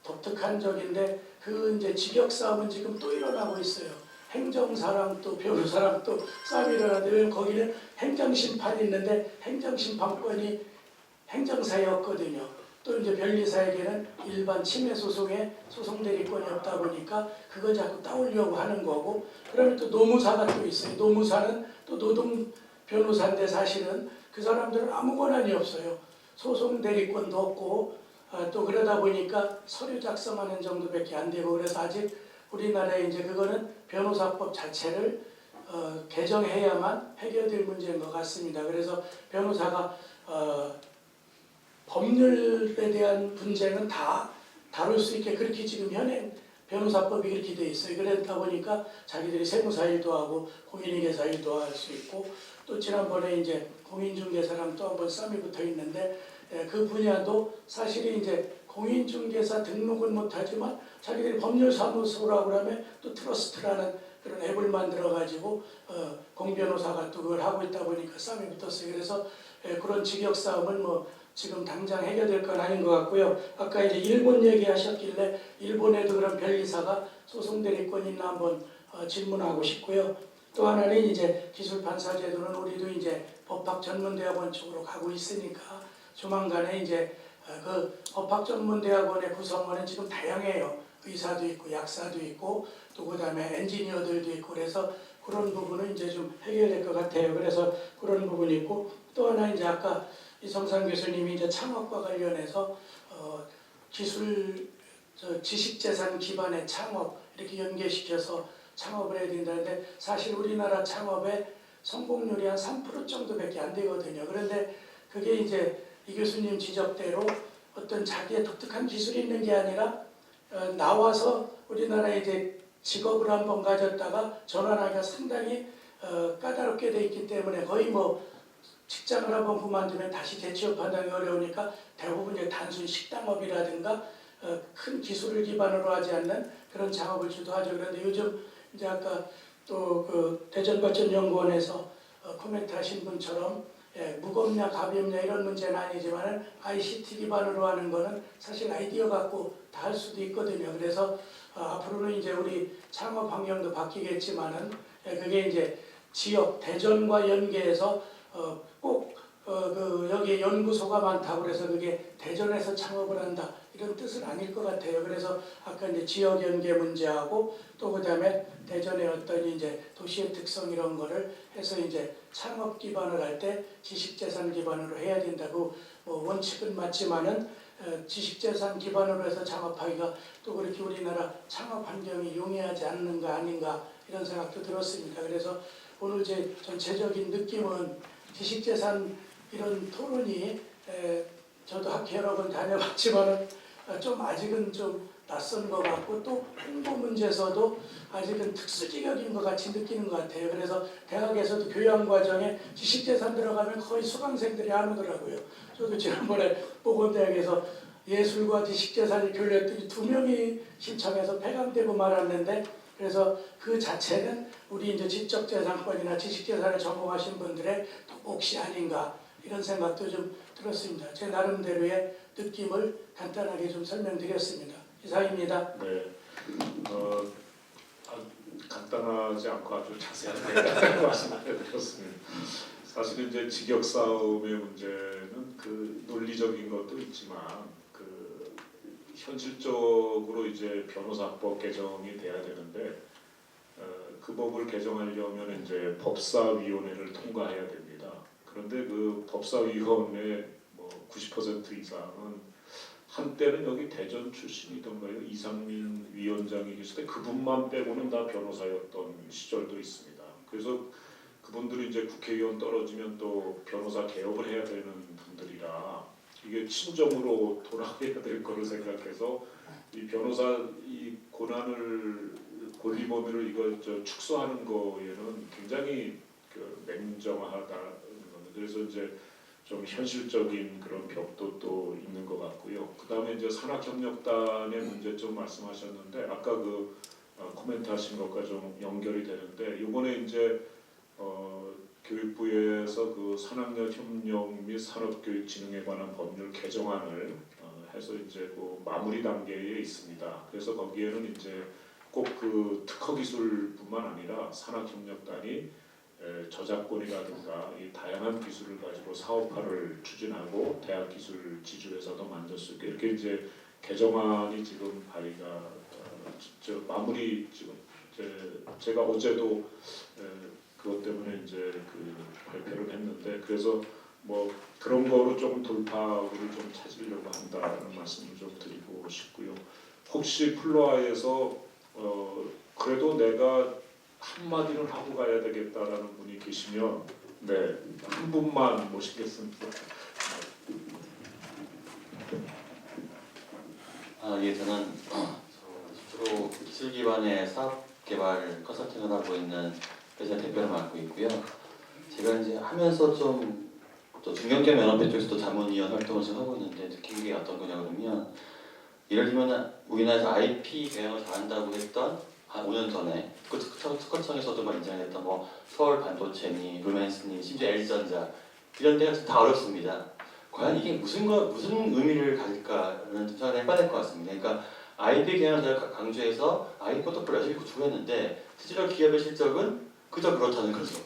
독특한 적인데 그 이제 직역 싸움은 지금 또 일어나고 있어요. 행정사랑 또 변호사랑 또 싸움이 일어나는데 거기는 행정심판이 있는데 행정심판권이 행정사였거든요. 또 이제 변리사에게는 일반 침해 소송에 소송 대리권이 없다 보니까 그걸 자꾸 따오려고 하는 거고 그러면 또 노무사가 또 있어요. 노무사는 또 노동 변호사인데 사실은 그 사람들은 아무 권한이 없어요. 소송 대리권도 없고 또 그러다 보니까 서류 작성하는 정도밖에 안 되고 그래서 아직 우리나라에 이제 그거는 변호사법 자체를 개정해야만 해결될 문제인 것 같습니다. 그래서 변호사가 법률에 대한 분쟁은 다 다룰 수 있게 그렇게 지금 현행 변호사법이 그렇게 돼 있어요. 그러다 보니까 자기들이 세무사 일도 하고 공인중개사 일도 할 수 있고 또 지난번에 이제 공인중개사랑 또 한번 싸움이 붙어 있는데 그 분야도 사실이 이제 공인중개사 등록은 못하지만 자기들이 법률사무소라고 하면 또 트러스트라는 그런 앱을 만들어가지고 공변호사가 또 그걸 하고 있다 보니까 싸움이 붙었어요. 그래서 그런 직역 싸움은 뭐 지금 당장 해결될 건 아닌 것 같고요. 아까 이제 일본 얘기하셨길래 일본에도 그런 변리사가 소송 대리권 있나 한번 질문하고 싶고요. 또 하나는 이제 기술판사 제도는 우리도 이제 법학전문대학원 쪽으로 가고 있으니까 조만간에 이제 그 법학전문대학원의 구성원은 지금 다양해요. 의사도 있고 약사도 있고 또 그다음에 엔지니어들도 있고 그래서 그런 부분은 이제 좀 해결될 것 같아요. 그래서 그런 부분이 있고 또 하나 이제 아까 이성상 교수님이 이제 창업과 관련해서 기술 지식재산 기반의 창업 이렇게 연계시켜서 창업을 해야 된다는데 사실 우리나라 창업의 성공률이 한 3% 정도밖에 안 되거든요. 그런데 그게 이제 이 교수님 지적대로 어떤 자기의 독특한 기술이 있는 게 아니라 나와서 우리나라에 이제 직업을 한번 가졌다가 전환하기가 상당히 까다롭게 돼 있기 때문에 거의 뭐 직장을 한번 그만두면 다시 재취업하기 어려우니까 대부분 이제 단순 식당업이라든가 큰 기술을 기반으로 하지 않는 그런 작업을 주도하죠. 그런데 요즘 이제 아까 또 그 대전발전연구원에서 코멘트 하신 분처럼 무겁냐 가볍냐 이런 문제는 아니지만 ICT 기반으로 하는 거는 사실 아이디어 갖고 다 할 수도 있거든요. 그래서 앞으로는 이제 우리 창업 환경도 바뀌겠지만은 그게 이제 지역 대전과 연계해서 꼭 여기 연구소가 많다고 그래서 그게 대전에서 창업을 한다 이런 뜻은 아닐 것 같아요. 그래서 아까 이제 지역 연계 문제하고 또 그다음에 대전의 어떤 이제 도시의 특성 이런 거를 해서 이제 창업 기반을 할 때 지식재산 기반으로 해야 된다고 뭐 원칙은 맞지만은 지식재산 기반으로 해서 창업하기가 또 그렇게 우리나라 창업 환경이 용이하지 않는가 아닌가 이런 생각도 들었습니다. 그래서 오늘 제 전체적인 느낌은 지식재산 이런 토론이 저도 학회 여러 번 다녀봤지만은 좀 아직은 좀 낯선 것 같고 또 홍보 문제에서도 아직은 특수지역인 것 같이 느끼는 것 같아요. 그래서 대학에서도 교양 과정에 지식재산 들어가면 거의 수강생들이 안 오더라고요. 저도 지난번에 보건대학에서 예술과 지식재산을 교류했더니 2명이 신청해서 폐강되고 말았는데 그래서 그 자체는 우리 이제 지적재산권이나 지식재산을 전공하신 분들의 몫이 아닌가 이런 생각도 좀 들었습니다. 제 나름대로의 느낌을 간단하게 좀 설명드렸습니다. 이상입니다. 네. 간단하지 않고 아주 자세하게 말씀을 드렸습니다. 사실 이제 직역 싸움의 문제는 그 논리적인 것도 있지만 그 현실적으로 이제 변호사법 개정이 돼야 되는데 그 법을 개정하려면 이제 법사위원회를 통과해야 됩니다. 그런데 그 법사위원회 뭐 90% 이상은 한때는 여기 대전 출신이던가요 이상민 위원장이 계실 때 그분만 빼고는 다 변호사였던 시절도 있습니다. 그래서 그분들이 이제 국회의원 떨어지면 또 변호사 개업을 해야 되는 분들이라 이게 친정으로 돌아가야 될 거를 생각해서 이 변호사 이 권리 범위를 이거 축소하는 거에는 굉장히 그 냉정하다는 겁니다. 그래서 이제 좀 현실적인 그런 벽도 또 있는 것 같고요. 그 다음에 이제 산학협력단의 문제점 말씀하셨는데 아까 그 코멘트하신 것과 좀 연결이 되는데 이번에 이제 교육부에서 그 산학연 협력 및 산업교육진흥에 관한 법률 개정안을 해서 이제 그 마무리 단계에 있습니다. 그래서 거기에는 이제 꼭 그 특허기술뿐만 아니라 산학협력단이 저작권이라든가 이 다양한 기술을 가지고 사업화를 추진하고 대학 기술 지주에서도 만들 수 있게 이렇게 이제 개정안이 지금 발의가 마무리 지금 제가 어제도 그것 때문에 이제 그 발표를 했는데 그래서 뭐 그런 거로 좀 돌파구를 좀 찾으려고 한다는 말씀을 좀 드리고 싶고요. 혹시 플로아에서 그래도 내가 한마디는 하고 가야 되겠다라는 분이 계시면 네, 한 분만 모시겠습니다. 예, 저는 주로 기술 기반의 사업 개발 컨설팅을 하고 있는 회사 대표를 맡고 있고요. 제가 이제 하면서 좀 또 중견기업 연합회 쪽에서도 자문위원 활동을 좀 하고 있는데 느낀 게 어떤 거냐 그러면 예를 들면 우리나라에서 IP 개혁을 잘한다고 했던 한 5년 전에 그 특허청에서도 막 인정했던 뭐 서울 반도체니 루멘스니 심지어 LG전자 이런 데가 다 어렵습니다. 과연 이게 무슨 의미를 가질까라는 생각을 해봐야 될 것 같습니다. 그러니까 IP 개혁을 제가 강조해서 IP 포트폴리오 열심히 구축했는데 실제로 기업의 실적은 그저 그렇다는 거죠.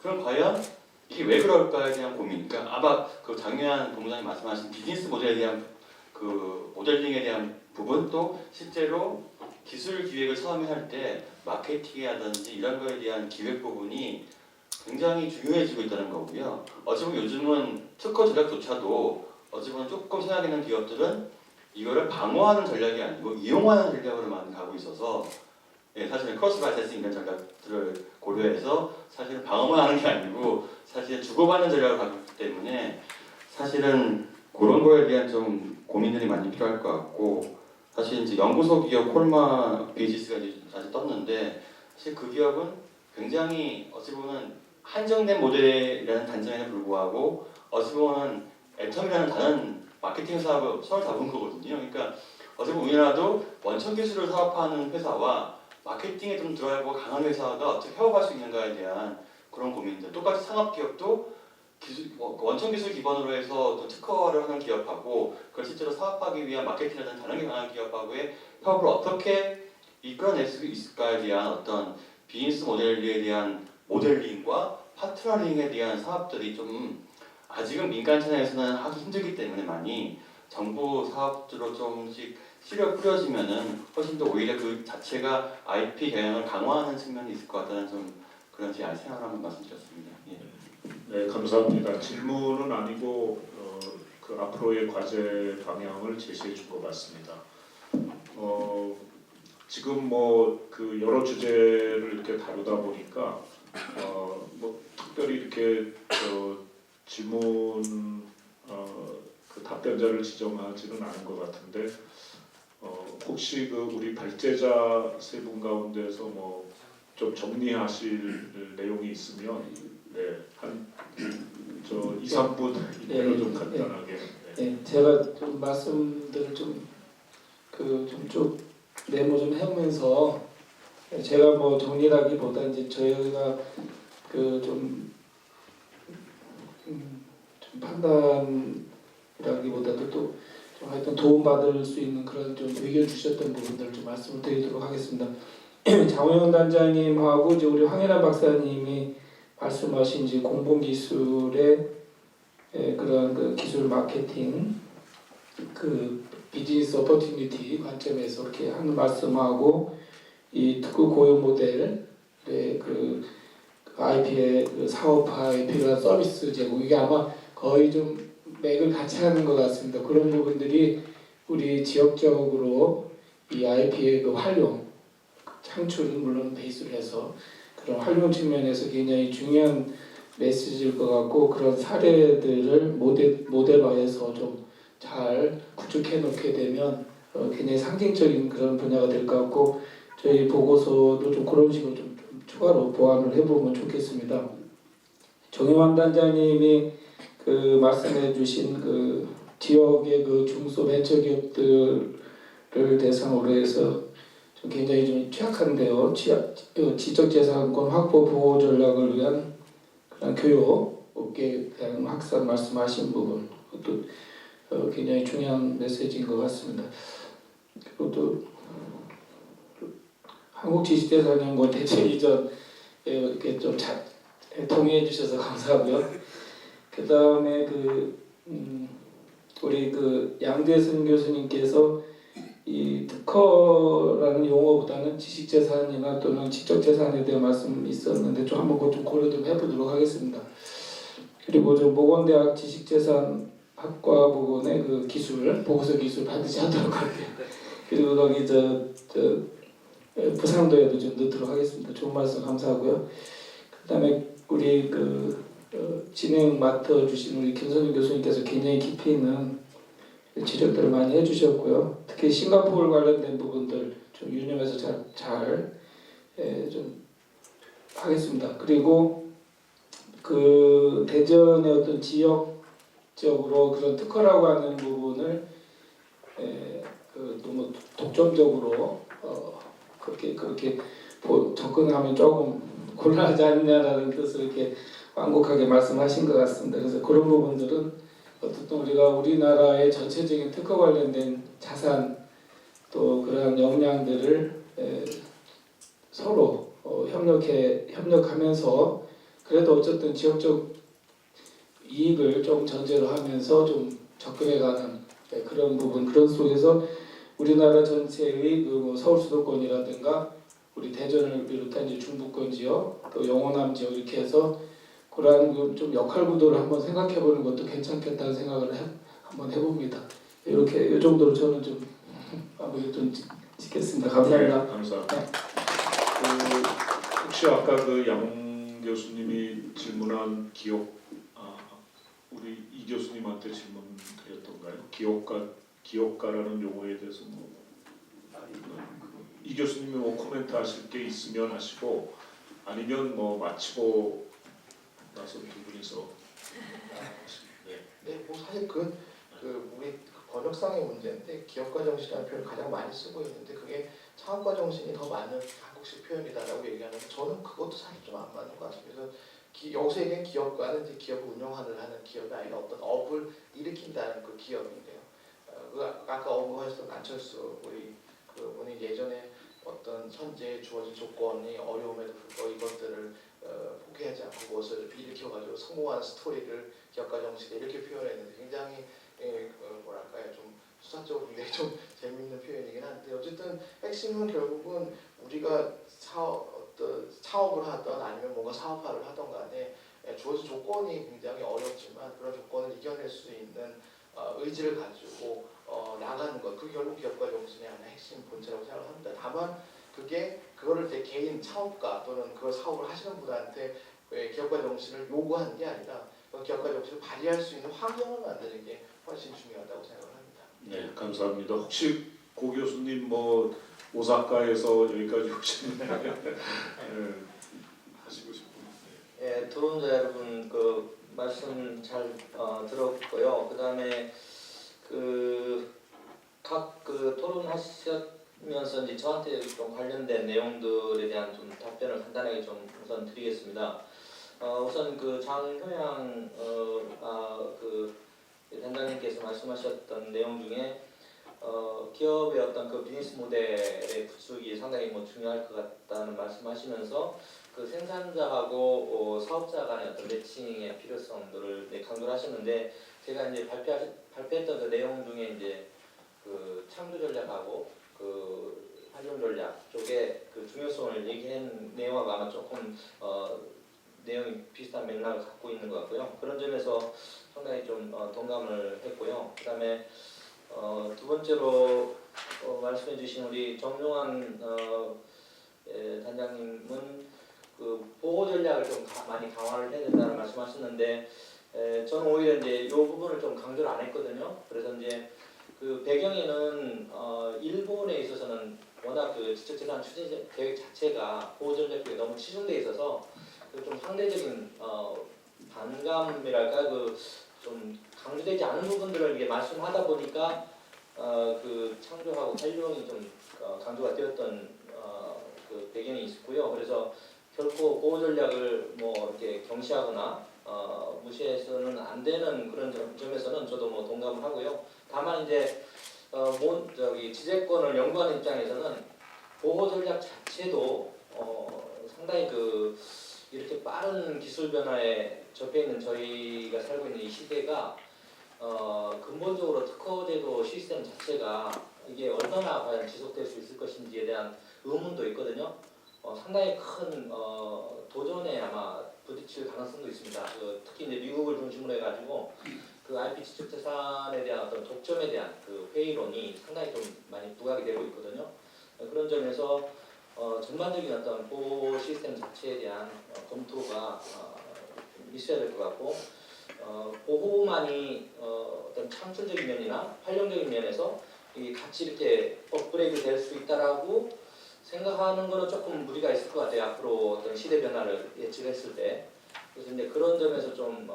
그럼 과연 이게 왜 그럴까에 대한 고민. 그러니까 아마 그 장유한 본부장님 말씀하신 비즈니스 모델에 대한 그 모델링에 대한 부분 또 실제로 기술 기획을 처음에 할 때 마케팅이라든지 이런 거에 대한 기획 부분이 굉장히 중요해지고 있다는 거고요. 어찌 보면 요즘은 특허 전략조차도 어찌 보면 조금 생각 있는 기업들은 이거를 방어하는 전략이 아니고 이용하는 전략으로 많이 가고 있어서 예, 사실은 크로스 라이센싱 이런 전략들을 고려해서 사실은 방어만 하는 게 아니고 사실 주고받는 전략을 가고 있기 때문에 사실은 그런 거에 대한 좀 고민들이 많이 필요할 것 같고 사실 이제 연구소 기업 콜마 베이시스가 이제 다시 떴는데 사실 그 기업은 굉장히 어찌 보면 한정된 모델이라는 단점에도 불구하고 어찌 보면 애텀이라는 다른 마케팅 사업을 손을 잡은 거거든요. 그러니까 어찌 보면 우리나라도 원천 기술을 사업하는 회사와 마케팅에 좀 들어가고 강한 회사가 어떻게 협업할 수 있는가에 대한 그런 고민들. 똑같이 산업 기업도 원천 기술 기반으로 해서 또 특허를 하는 기업하고 그걸 실제로 사업하기 위한 마케팅이라는 다른 기반하는 기업하고의 협업을 어떻게 이끌어낼 수 있을까에 대한 어떤 비즈니스 모델에 대한 모델링과 파트너링에 대한 사업들이 좀 아직은 민간 채널에서는 하기 힘들기 때문에 많이 정부 사업들로 조금씩 실력 뿌려지면은 훨씬 더 오히려 그 자체가 IP 경영을 강화하는 측면이 있을 것 같다는 좀 그런 제 생각을 한번 말씀드렸습니다. 예. 네, 감사합니다. 질문은 아니고 그 앞으로의 과제 방향을 제시해 준 것 같습니다. 지금 뭐 그 여러 주제를 이렇게 다루다 보니까 뭐 특별히 이렇게 질문 그 답변자를 지정하지는 않은 것 같은데 혹시 그 우리 발제자 세 분 가운데서 뭐 좀 정리하실 내용이 있으면 한 2, 3분 이내로 좀 간단하게. 네, 제가 좀 말씀들을 쭉 메모 좀 해오면서 제가 뭐 정리라기보다 이제 저희가 좀 판단이라기보다도 또 좀 하여튼 도움받을 수 있는 그런 좀 의견 주셨던 부분들을 좀 말씀을 드리도록 하겠습니다. 장호영 단장님하고 이제 우리 황혜란 박사님이 말씀하신 이제 공공기술의 그런 그 기술 마케팅 그 비즈니스 오퍼튜니티 관점에서 이렇게 하는 말씀하고 이 특구 고용 모델의 그 IP의 그 사업화에 필요한 서비스 제공 이게 아마 거의 좀 맥을 같이 하는 것 같습니다. 그런 부분들이 우리 지역적으로 이 IP의 그 활용 창출은 물론 베이스로 해서 그런 활용 측면에서 굉장히 중요한 메시지일 것 같고 그런 사례들을 모델화해서 좀 잘 구축해 놓게 되면 굉장히 상징적인 그런 분야가 될 것 같고 저희 보고서도 좀 그런 식으로 좀 추가로 보완을 해보면 좋겠습니다. 정영환 단장님이 그 말씀해주신 그 지역의 그 중소벤처기업들을 대상으로 해서 좀 굉장히 좀 취약한데요. 지적재산권 확보 보호 전략을 위한 그런 교육 업계에 대한 확산 말씀하신 부분 그것도 굉장히 중요한 메시지인 것 같습니다. 그리고 또 한국지식재산연구원 대책 이전 이렇게 좀 잘 동의해 주셔서 감사하고요. 그 다음에 우리 그 양대순 교수님께서 이 특허라는 용어보다는 지식재산이나 또는 지적재산에 대한 말씀이 있었는데 좀 한번 좀 고려 좀 해보도록 하겠습니다. 그리고 좀 모건대학 지식재산학과 부분의 그 기술 보고서 기술 반드시 하도록 할게요. 그리고 거기 부산도에도 좀 넣도록 하겠습니다. 좋은 말씀 감사하고요. 그다음에 우리 진행 맡아주신 우리 김선희 교수님께서 굉장히 깊이 있는 지적들을 많이 해주셨고요. 특히 싱가포르 관련된 부분들 좀 유념해서 잘 좀 하겠습니다. 그리고 그 대전의 어떤 지역적으로 그런 특허라고 하는 부분을 너무 독점적으로 그렇게 접근하면 조금 곤란하지 않냐라는 뜻을 이렇게 완곡하게 말씀하신 것 같습니다. 그래서 그런 부분들은 어쨌든 우리가 우리나라의 전체적인 특허 관련된 자산 또 그러한 역량들을 서로 협력하면서 그래도 어쨌든 지역적 이익을 좀 전제로 하면서 좀 접근해가는 그런 부분 그런 속에서 우리나라 전체의 뭐 서울 수도권이라든가 우리 대전을 비롯한 이제 중부권 지역 또 영호남 지역 이렇게 해서 그러한 좀 역할 구도를 한번 생각해보는 것도 괜찮겠다는 생각을 한번 해봅니다. 이렇게 이 정도로 저는 좀 마무리 좀 짓겠습니다. 감사합니다. 네, 감사합니다. 혹시 아까 그 양 교수님이 질문한 우리 이 교수님한테 질문 드렸던가요? 기업가라는 용어에 대해서 이 교수님이 뭐 코멘트 하실 게 있으면 하시고 아니면 뭐 마치고 나서 두 분이서 네, 뭐 사실 우리 번역상의 문제인데 기업가 정신이라는 표현을 가장 많이 쓰고 있는데 그게 창업가 정신이 더 많은 한국식 표현이다라고 얘기하는데 저는 그것도 사실 좀 안 맞는 것 같습니다. 그래서 여기서 얘기한 기업가는 이제 기업을 운영하는 하는 기업이 아니라 어떤 업을 일으킨다는 그 기업인데요. 그 아까 언급하셨던 안철수 우리 그분이 예전에 어떤 현재 주어진 조건이 어려움에도 불구하고 이것들을 포기하지 않고 그것을 일으켜가지고 성공한 스토리를 기업가 정신에 이렇게 표현했는데 굉장히 뭐랄까요 좀 수사적으로 굉장히 좀 재미있는 표현이긴 한데 어쨌든 핵심은 결국은 우리가 사업을 하던 아니면 뭔가 사업화를 하던 간에 주어진 조건이 굉장히 어렵지만 그런 조건을 이겨낼 수 있는 의지를 가지고 나가는 것, 그게 결국 기업가 정신의 하나의 핵심 본체라고 생각을 합니다. 다만 그거를 제 개인 사업가 또는 그걸 사업을 하시는 분한테 기업가 정신을 요구하는 게 아니라 그 기업가 정신을 발휘할 수 있는 환경을 만드는 게 훨씬 중요하다고 생각을 합니다. 네, 감사합니다. 혹시 고 교수님 뭐 오사카에서 여기까지 오신 네, 하시고 싶은 예, 토론자 여러분 그 말씀 잘 들었고요. 그다음에 각 토론하시면서 이제 저한테 좀 관련된 내용들에 대한 좀 답변을 간단하게 좀 우선 드리겠습니다. 우선 그 장효양 단장님께서 말씀하셨던 내용 중에 기업의 어떤 그 비즈니스 모델의 구축이 상당히 중요할 것 같다는 말씀하시면서 그 생산자하고 사업자 간의 어떤 매칭의 필요성들을 강조를 하셨는데 제가 이제 발표했던 그 내용 중에 이제 그 창조 전략하고 그 활용 전략 쪽에 그 중요성을 얘기한 내용하고 아마 조금 내용이 비슷한 맥락을 갖고 있는 것 같고요. 그런 점에서 상당히 좀 동감을 했고요. 그다음에 두 번째로 말씀해주신 우리 정용환 단장님은 그 보호 전략을 좀 많이 강화를 해야 된다는 말씀하셨는데 저는 오히려 이제 이 부분을 좀 강조를 안 했거든요. 그래서 이제 그 배경에는 일본에 있어서는 워낙 그 지적재산 추진 계획 자체가 보호 전략 쪽에 너무 치중돼 있어서 그 좀 상대적인 반감이랄까 그 좀 강조되지 않은 부분들을 이게 말씀하다 보니까 그 창조하고 활용이 좀 강조가 되었던 그 배경이 있고요. 그래서 결코 보호 전략을 뭐 이렇게 경시하거나 무시해서는 안 되는 그런 점에서는 저도 뭐 동감을 하고요. 다만 이제 지재권을 연구하는 입장에서는 보호 전략 자체도 상당히 그 이렇게 빠른 기술 변화에 접해 있는 저희가 살고 있는 이 시대가 근본적으로 특허제도 시스템 자체가 이게 얼마나 과연 지속될 수 있을 것인지에 대한 의문도 있거든요. 상당히 큰 도전에 아마 부딪힐 가능성도 있습니다. 특히 이제 미국을 중심으로 해가지고 그 IP 지적재산에 대한 어떤 독점에 대한 그 회의론이 상당히 좀 많이 부각이 되고 있거든요. 그런 점에서 전반적인 어떤 보호 시스템 자체에 대한 검토가 좀 있어야 될 것 같고 보호만이 어떤 창출적인 면이나 활용적인 면에서 같이 이렇게 업그레이드 될 수 있다라고 생각하는 거는 조금 무리가 있을 것 같아요. 앞으로 어떤 시대 변화를 예측했을 때. 그래서 이제 그런 점에서 좀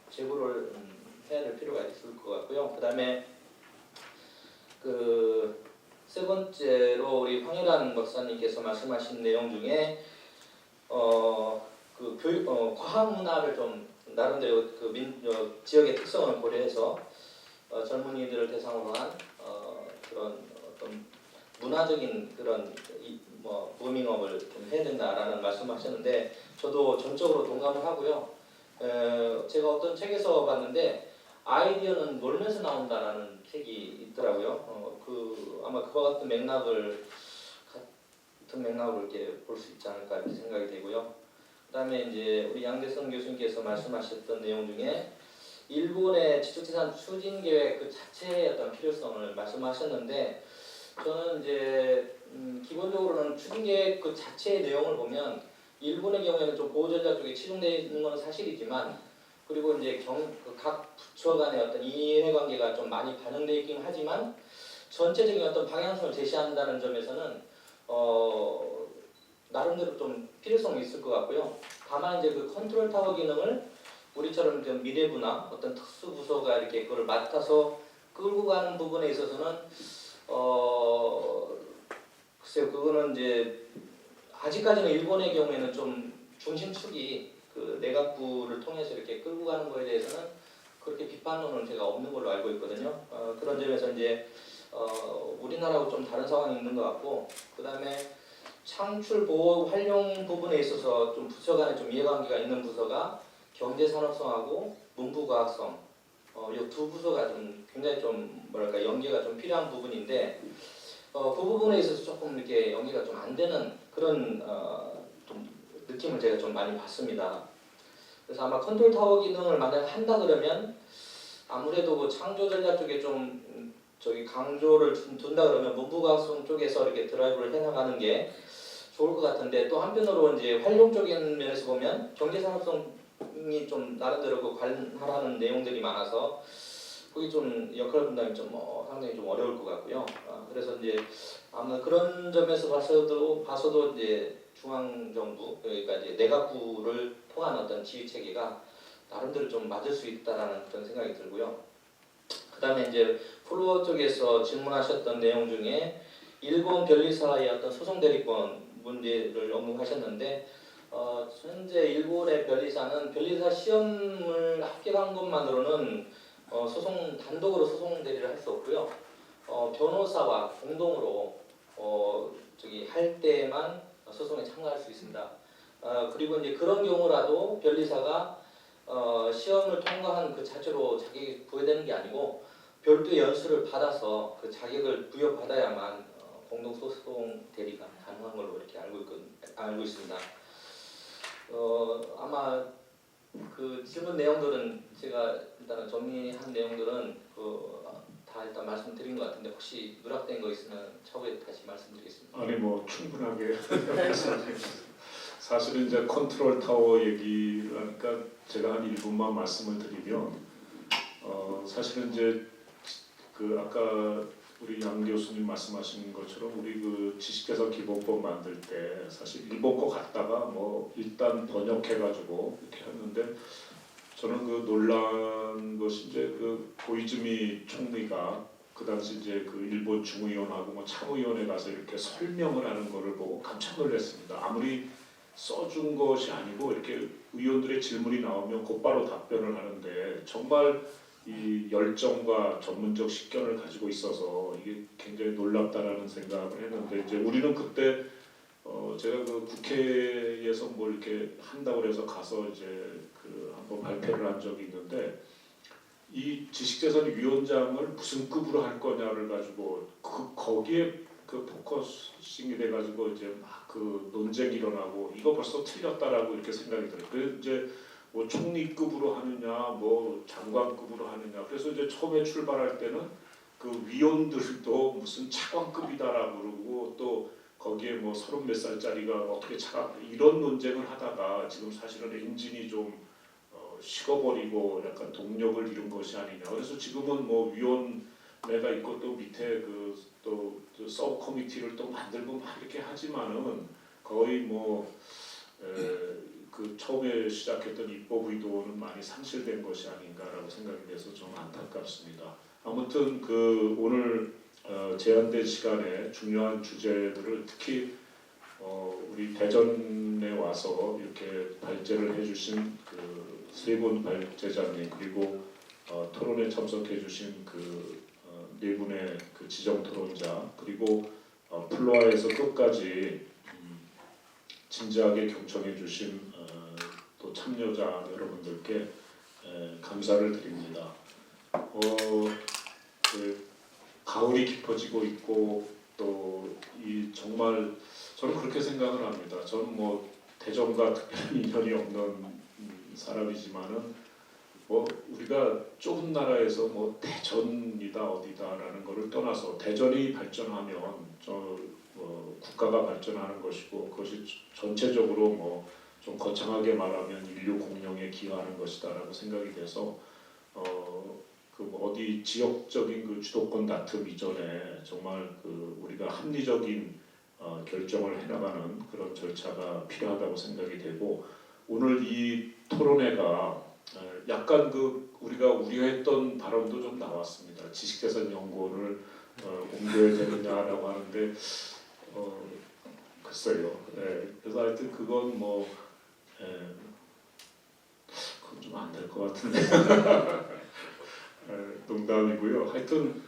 제고를 해야 될 필요가 있을 것 같고요. 그다음에 그 세 번째로 우리 황혜란 박사님께서 말씀하신 내용 중에 과학 문화를 좀 나름대로 그 지역의 특성을 고려해서 젊은이들을 대상으로 한 그런 어떤 문화적인 그런 무밍업을 좀 해야 된다라는 말씀하셨는데 저도 전적으로 동감을 하고요. 제가 어떤 책에서 봤는데 아이디어는 놀면서 나온다라는 책이 있더라고요. 아마 그와 같은 맥락을 이렇게 볼 수 있지 않을까 이렇게 생각이 되고요. 그다음에 이제 우리 양대성 교수님께서 말씀하셨던 내용 중에 일본의 지적재산 추진 계획 그 자체의 어떤 필요성을 말씀하셨는데 저는 이제 기본적으로는 추진 계획 그 자체의 내용을 보면 일본의 경우에는 좀 보호 전략 쪽에 치중되어 있는 건 사실이지만 그리고 이제 각 부처 간의 어떤 이해관계가 좀 많이 반영되어 있긴 하지만 전체적인 어떤 방향성을 제시한다는 점에서는 나름대로 좀 필요성이 있을 것 같고요. 다만 이제 그 컨트롤 타워 기능을 우리처럼 좀 미래부나 어떤 특수부서가 이렇게 그걸 맡아서 끌고 가는 부분에 있어서는 글쎄요, 그거는 이제 아직까지는 일본의 경우에는 좀 중심축이 그 그 내각부를 통해서 이렇게 끌고 가는 거에 대해서는 그렇게 비판론은 제가 없는 걸로 알고 있거든요. 그런 점에서 이제 우리나라하고 좀 다른 상황이 있는 것 같고, 그 다음에 창출 보호 활용 부분에 있어서 좀 부처 간에 좀 이해관계가 있는 부서가 경제산업성하고 문부과학성, 이 두 부서가 좀 굉장히 좀 뭐랄까 연계가 좀 필요한 부분인데, 그 부분에 있어서 조금 이렇게 연계가 좀 안 되는 그런 좀 느낌을 제가 좀 많이 받습니다. 그래서 아마 컨트롤 타워 기능을 만약 한다 그러면 아무래도 그 창조 전략 쪽에 좀 저기 강조를 둔다 그러면 문부과학성 쪽에서 이렇게 드라이브를 해나가는 게 좋을 것 같은데, 또 한편으로 이제 활용적인 면에서 보면 경제산업성이 좀 나름대로 그 관할하는 내용들이 많아서 그게 좀 역할 분담이 좀 상당히 좀 어려울 것 같고요. 그래서 이제 아마 그런 점에서 봐서도 이제 중앙정부, 그러니까 이제 내각부를 통한 어떤 지휘 체계가 나름대로 좀 맞을 수 있다라는 그런 생각이 들고요. 그다음에 이제 플로어 쪽에서 질문하셨던 내용 중에 일본 변리사의 어떤 소송 대리권 문제를 언급하셨는데, 현재 일본의 변리사는 변리사 시험을 합격한 것만으로는 단독으로 소송 대리를 할 수 없고요. 변호사와 공동으로 할 때만 소송에 참가할 수 있습니다. 그리고 이제 그런 경우라도 변리사가 시험을 통과한 그 자체로 자격이 부여되는 게 아니고 별도의 연수를 받아서 그 자격을 부여받아야만 공동 소송 대리가 가능한 걸로 이렇게 알고 있습니다. 아마 그 질문 내용들은 제가 일단은 정리한 내용들은 다 일단 말씀드린 것 같은데, 혹시 누락된 거 있으면 차후에 다시 말씀드리겠습니다. 아니 뭐 충분하게 사실은 이제 컨트롤 타워 얘기라니까 제가 한 1분만 말씀을 드리면, 사실은 이제 그 아까 우리 양 교수님 말씀하신 것처럼 우리 그 지식재산 기본법 만들 때 사실 일본 거 갖다가 뭐 일단 번역해가지고 이렇게 했는데, 저는 그 놀란 것이 이제 그 고이즈미 총리가 그 당시 이제 그 일본 중의원하고 뭐 참의원에 가서 이렇게 설명을 하는 거를 보고 깜짝 놀랐습니다. 아무리 써준 것이 아니고 이렇게 의원들의 질문이 나오면 곧바로 답변을 하는데 정말 이 열정과 전문적 식견을 가지고 있어서 이게 굉장히 놀랍다라는 생각을 했는데, 이제 우리는 그때 제가 그 국회에서 뭘 이렇게 한다고 해서 가서 이제 그 한번 발표를 한 적이 있는데, 이 지식재산위원장을 무슨 급으로 할 거냐를 가지고 거기에 그 포커싱이 돼가지고 이제 막 그 논쟁이 일어나고 이거 벌써 틀렸다라고 이렇게 생각이 들어요. 그래서 이제 뭐 총리급으로 하느냐, 뭐 장관급으로 하느냐. 그래서 이제 처음에 출발할 때는 그 위원들도 무슨 차관급이다라고 그러고, 또 거기에 뭐 30몇 살짜리가 어떻게 이런 논쟁을 하다가 지금 사실은 엔진이 좀 식어버리고 약간 동력을 잃은 것이 아니냐. 그래서 지금은 뭐 위원회가 있고 또 밑에 또 서브 커미티를 또 만들고 막 이렇게 하지만은 거의 그 처음에 시작했던 입법 의도는 많이 상실된 것이 아닌가라고 생각이 돼서 좀 안타깝습니다. 아무튼 그 오늘 제한된 시간에 중요한 주제들을 특히 우리 대전에 와서 이렇게 발제를 해주신 그 세 분 발제자님, 그리고 토론에 참석해주신 그 네 분의 그 지정 토론자, 그리고 플로아에서 끝까지 진지하게 경청해주신 또 참여자 여러분들께 감사를 드립니다. 가을이 깊어지고 있고 또 이 정말 저는 그렇게 생각을 합니다. 저는 뭐 대전과 특별히 인연이 없는 사람이지만은 뭐 우리가 좁은 나라에서 뭐 대전이다 어디다라는 거를 떠나서 대전이 발전하면 국가가 발전하는 것이고, 그것이 전체적으로 뭐 좀 거창하게 말하면 인류 공룡에 기여하는 것이다라고 생각이 돼서 뭐 어디 지역적인 그 주도권 다툼 이전에 정말 그 우리가 합리적인 결정을 해나가는 그런 절차가 필요하다고 생각이 되고, 오늘 이 토론회가 약간 그 우리가 우려했던 발언도 좀 나왔습니다. 지식재산연구원을 옮겨야 되느냐라고 하는데 글쎄요. 그래서 하여튼 그건 뭐 그건 좀 안 될 것 같은데. 농담이고요. 하여튼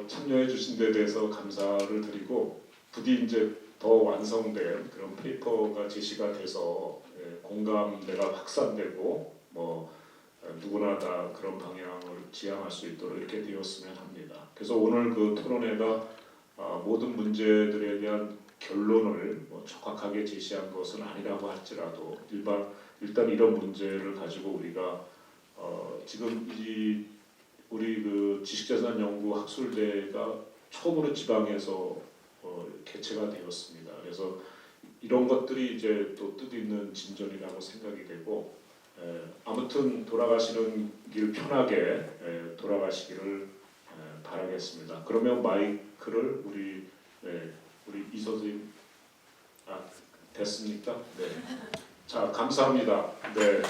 참여해 주신 데 대해서 감사를 드리고 부디 이제 더 완성된 그런 페이퍼가 제시가 돼서 공감대가 확산되고 뭐 누구나 다 그런 방향을 지향할 수 있도록 이렇게 되었으면 합니다. 그래서 오늘 그 토론회가 모든 문제들에 대한 결론을 뭐 정확하게 제시한 것은 아니라고 할지라도 일단 이런 문제를 가지고 우리가 지금 우리 그 지식재산연구학술대가 처음으로 지방에서 개최가 되었습니다. 그래서 이런 것들이 이제 또 뜻있는 진전이라고 생각이 되고 아무튼 돌아가시는 길 편하게 돌아가시기를 바라겠습니다. 그러면 마이크를 우리 이 선생님 됐습니까? 네. 자 감사합니다. 네.